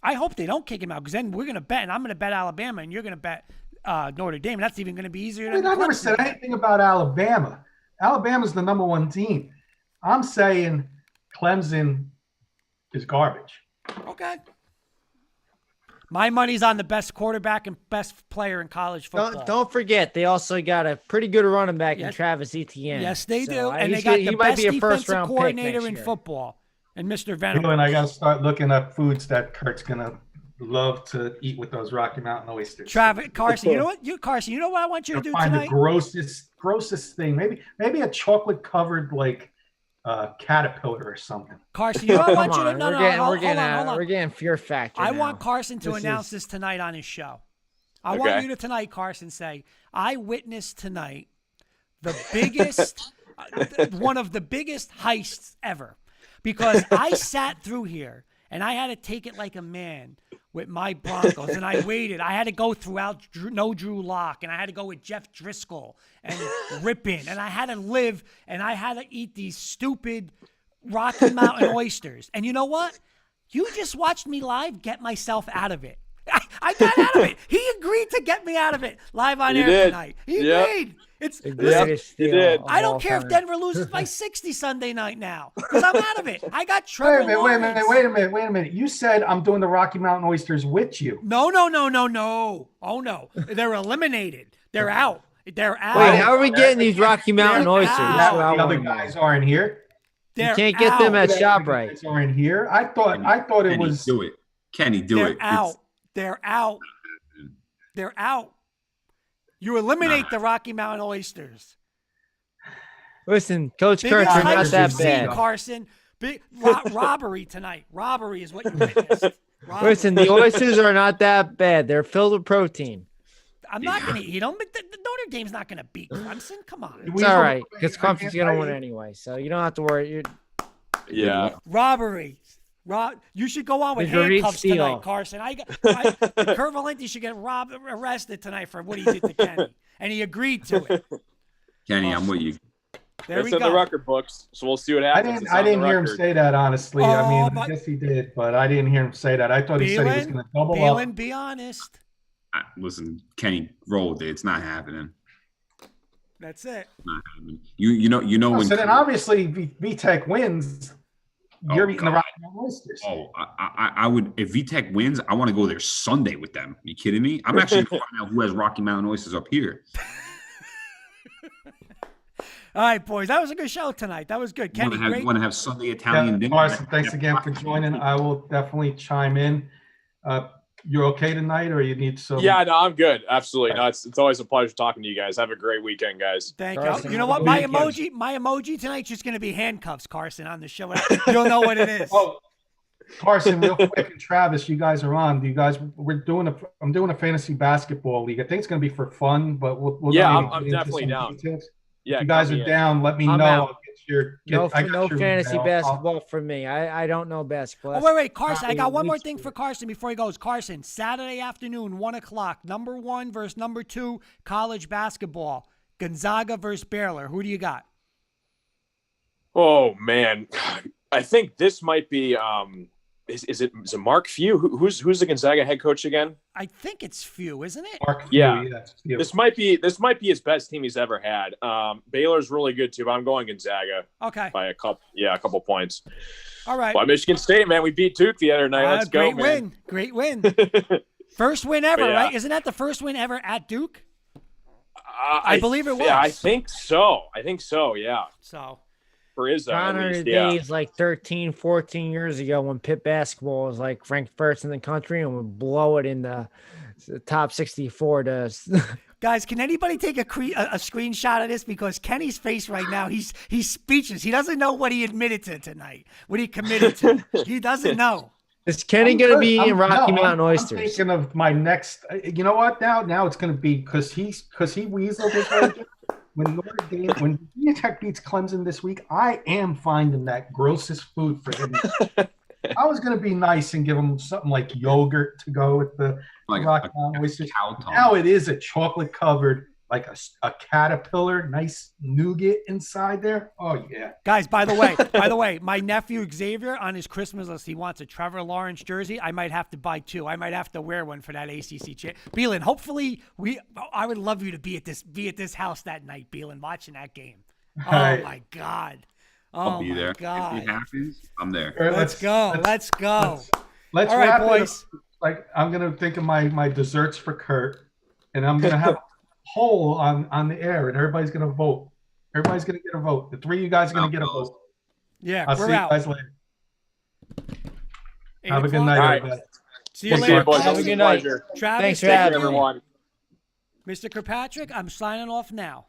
I hope they don't kick him out because then we're going to bet, and I'm going to bet Alabama, and you're going to bet Notre Dame. That's even going to be easier. I mean, I never said anything about Alabama. Alabama's the number 1 team. I'm saying Clemson is garbage. Okay. My money's on the best quarterback and best player in college football. Don't forget, they also got a pretty good running back in Travis Etienne. Yes, they So, do. And they got the best defensive coordinator in year. football, and Mr. You Venom. know, and I got to start looking up foods that Kurt's going to love to eat with those Rocky Mountain oysters. Travis, Carson, you know what? Carson, you know what I want you to do find tonight? the grossest thing. Maybe a chocolate covered like caterpillar or something. Carson, you know what I want you to Come no, on, no, we're hold on. We're getting Fear Factor. I now. want Carson to This announce is- this tonight on his show. I want you to tonight, Carson, say, I witnessed tonight the biggest, one of the biggest heists ever. Because I sat through here and I had to take it like a man with my Broncos, and I waited. I had to go throughout Drew Lock, and I had to go with Jeff Driscoll and Rippin, and I had to live, and I had to eat these stupid Rocky Mountain oysters. And you know what? You just watched me live get myself out of it. I got out of it. He agreed to get me out of it live on air tonight. He agreed. It's You did. I don't care if Denver loses by 60 Sunday night now, because I'm out of it. I got Trevor Wait a Lawrence. minute. You said I'm doing the Rocky Mountain oysters with you. No. Oh, no. They're eliminated. They're out. They're out. Wait, how are we getting these Rocky Mountain They're oysters? out. That's what I The other wanna know. guys aren't here. They're You can't get them out. at ShopRite. Guys aren't here. I thought it Kenny, was. do it. Kenny, do They're it. out. They're out. They're out. You eliminate the Rocky Mountain oysters. Listen, Coach Biggest Kurtz, are not heist that you've seen, bad. Carson. Big robbery tonight. Robbery is what you witnessed. Robbery. Listen, the oysters are not that bad. They're filled with protein. I'm not going to eat them. But the Notre Dame's not going to beat Clemson. Come on. It's all right because Clemson's going to win anyway, so you don't have to worry. Yeah. Robbery. You should go on with Major League handcuffs Steal. tonight, Carson. Kurt Valenti should get arrested tonight for what he did to Kenny, and he agreed to it. Kenny, I'm with you. There It's we in the go. record books, so we'll see what happens. It's I on the didn't hear him record. say that, honestly. Oh, I mean, but- I guess he did, but I didn't hear him say that. I thought he said he was going to double up. Beelan, be honest. Listen, Kenny, roll with it. It's not happening. That's it. It's not happening. You know when. So then obviously VTech wins. You're eating the Rocky Mountain oysters. Oh, I would. If VTech wins, I want to go there Sunday with them. You kidding me? I'm actually going to find out who has Rocky Mountain oysters up here. All right, boys. That was a good show tonight. That was good. Kenny, great. Want to have Sunday Italian dinner? Carson, thanks again for joining. I will definitely chime in. You're okay tonight, or you need some? Yeah, no, I'm good. Absolutely. No, it's always a pleasure talking to you guys. Have a great weekend, guys. Thank Carson, you. You know have what? a My good emoji tonight's just going to be handcuffs, Carson, on the show. You'll know what it is. Oh, Carson, real quick, and Travis, you guys are on. I'm doing a fantasy basketball league. I think it's going to be for fun, but we'll Yeah, don't need to I'm get into definitely some down. details. Yeah, If you guys count are me in. down, let me I'm know. out. I'll get No your fantasy email. basketball for me. I don't know basketball. Oh, wait, Carson. I got one more Weeks thing for Carson before he goes. Carson, Saturday afternoon, 1 o'clock, number 1 versus number 2 college basketball. Gonzaga versus Baylor. Who do you got? Oh man, I think this might be. Is it Mark Few? Who's the Gonzaga head coach again? I think it's Few, isn't it? Mark, Yeah. yes, you. This might be his best team he's ever had. Baylor's really good too, but I'm going Gonzaga Okay. by a couple points. All right. By Michigan State, man, we beat Duke the other night. Let's go, great man. win. Great win. First win ever, But yeah. right? Isn't that the first win ever at Duke? I believe it Yeah, I was. think so. Yeah, So, for Izzo at Gone are the least. Yeah. days like 13, 14 years ago when Pitt basketball was like ranked first in the country and would blow it in the top 64 to guys, can anybody take a screenshot of this? Because Kenny's face right now, he's speechless. He doesn't know what he admitted to tonight, what he committed to. He doesn't know. Is Kenny I'm going to good. be in Rocky Mountain I'm oysters? thinking of my next. You know what? Now it's going to be because he weaseled his way. When Virginia Tech beats Clemson this week, I am finding that grossest food for him. I was going to be nice and give him something like yogurt to go with the Like Rocky a Mountain oysters. cow tongue. Now it is a chocolate covered like a caterpillar, nice nougat inside there. Oh yeah. Guys, by the way, my nephew Xavier on his Christmas list, he wants a Trevor Lawrence jersey. I might have to buy 2. I might have to wear one for that ACC champ. Beelan, hopefully I would love you to be at this house that night, Beelan, watching that game. Oh right. my God. I'll Oh be my there. God. If it happens, I'm there. All right, Let's go. Let's go. Let's All right, wrap it up. boys. Like I'm gonna think of my desserts for Kurt, and I'm gonna have a poll on the air, and everybody's gonna vote. Everybody's gonna get a vote. The 3 of you guys are gonna get a vote. Yeah, I'll we're see you out. guys later. 8 Have a good o'clock. night, All right. everybody. See you See you, later. boys. Have a good night. Pleasure. Travis, Thanks for thank having you. me. Everyone. Mr. Kirkpatrick, I'm signing off now.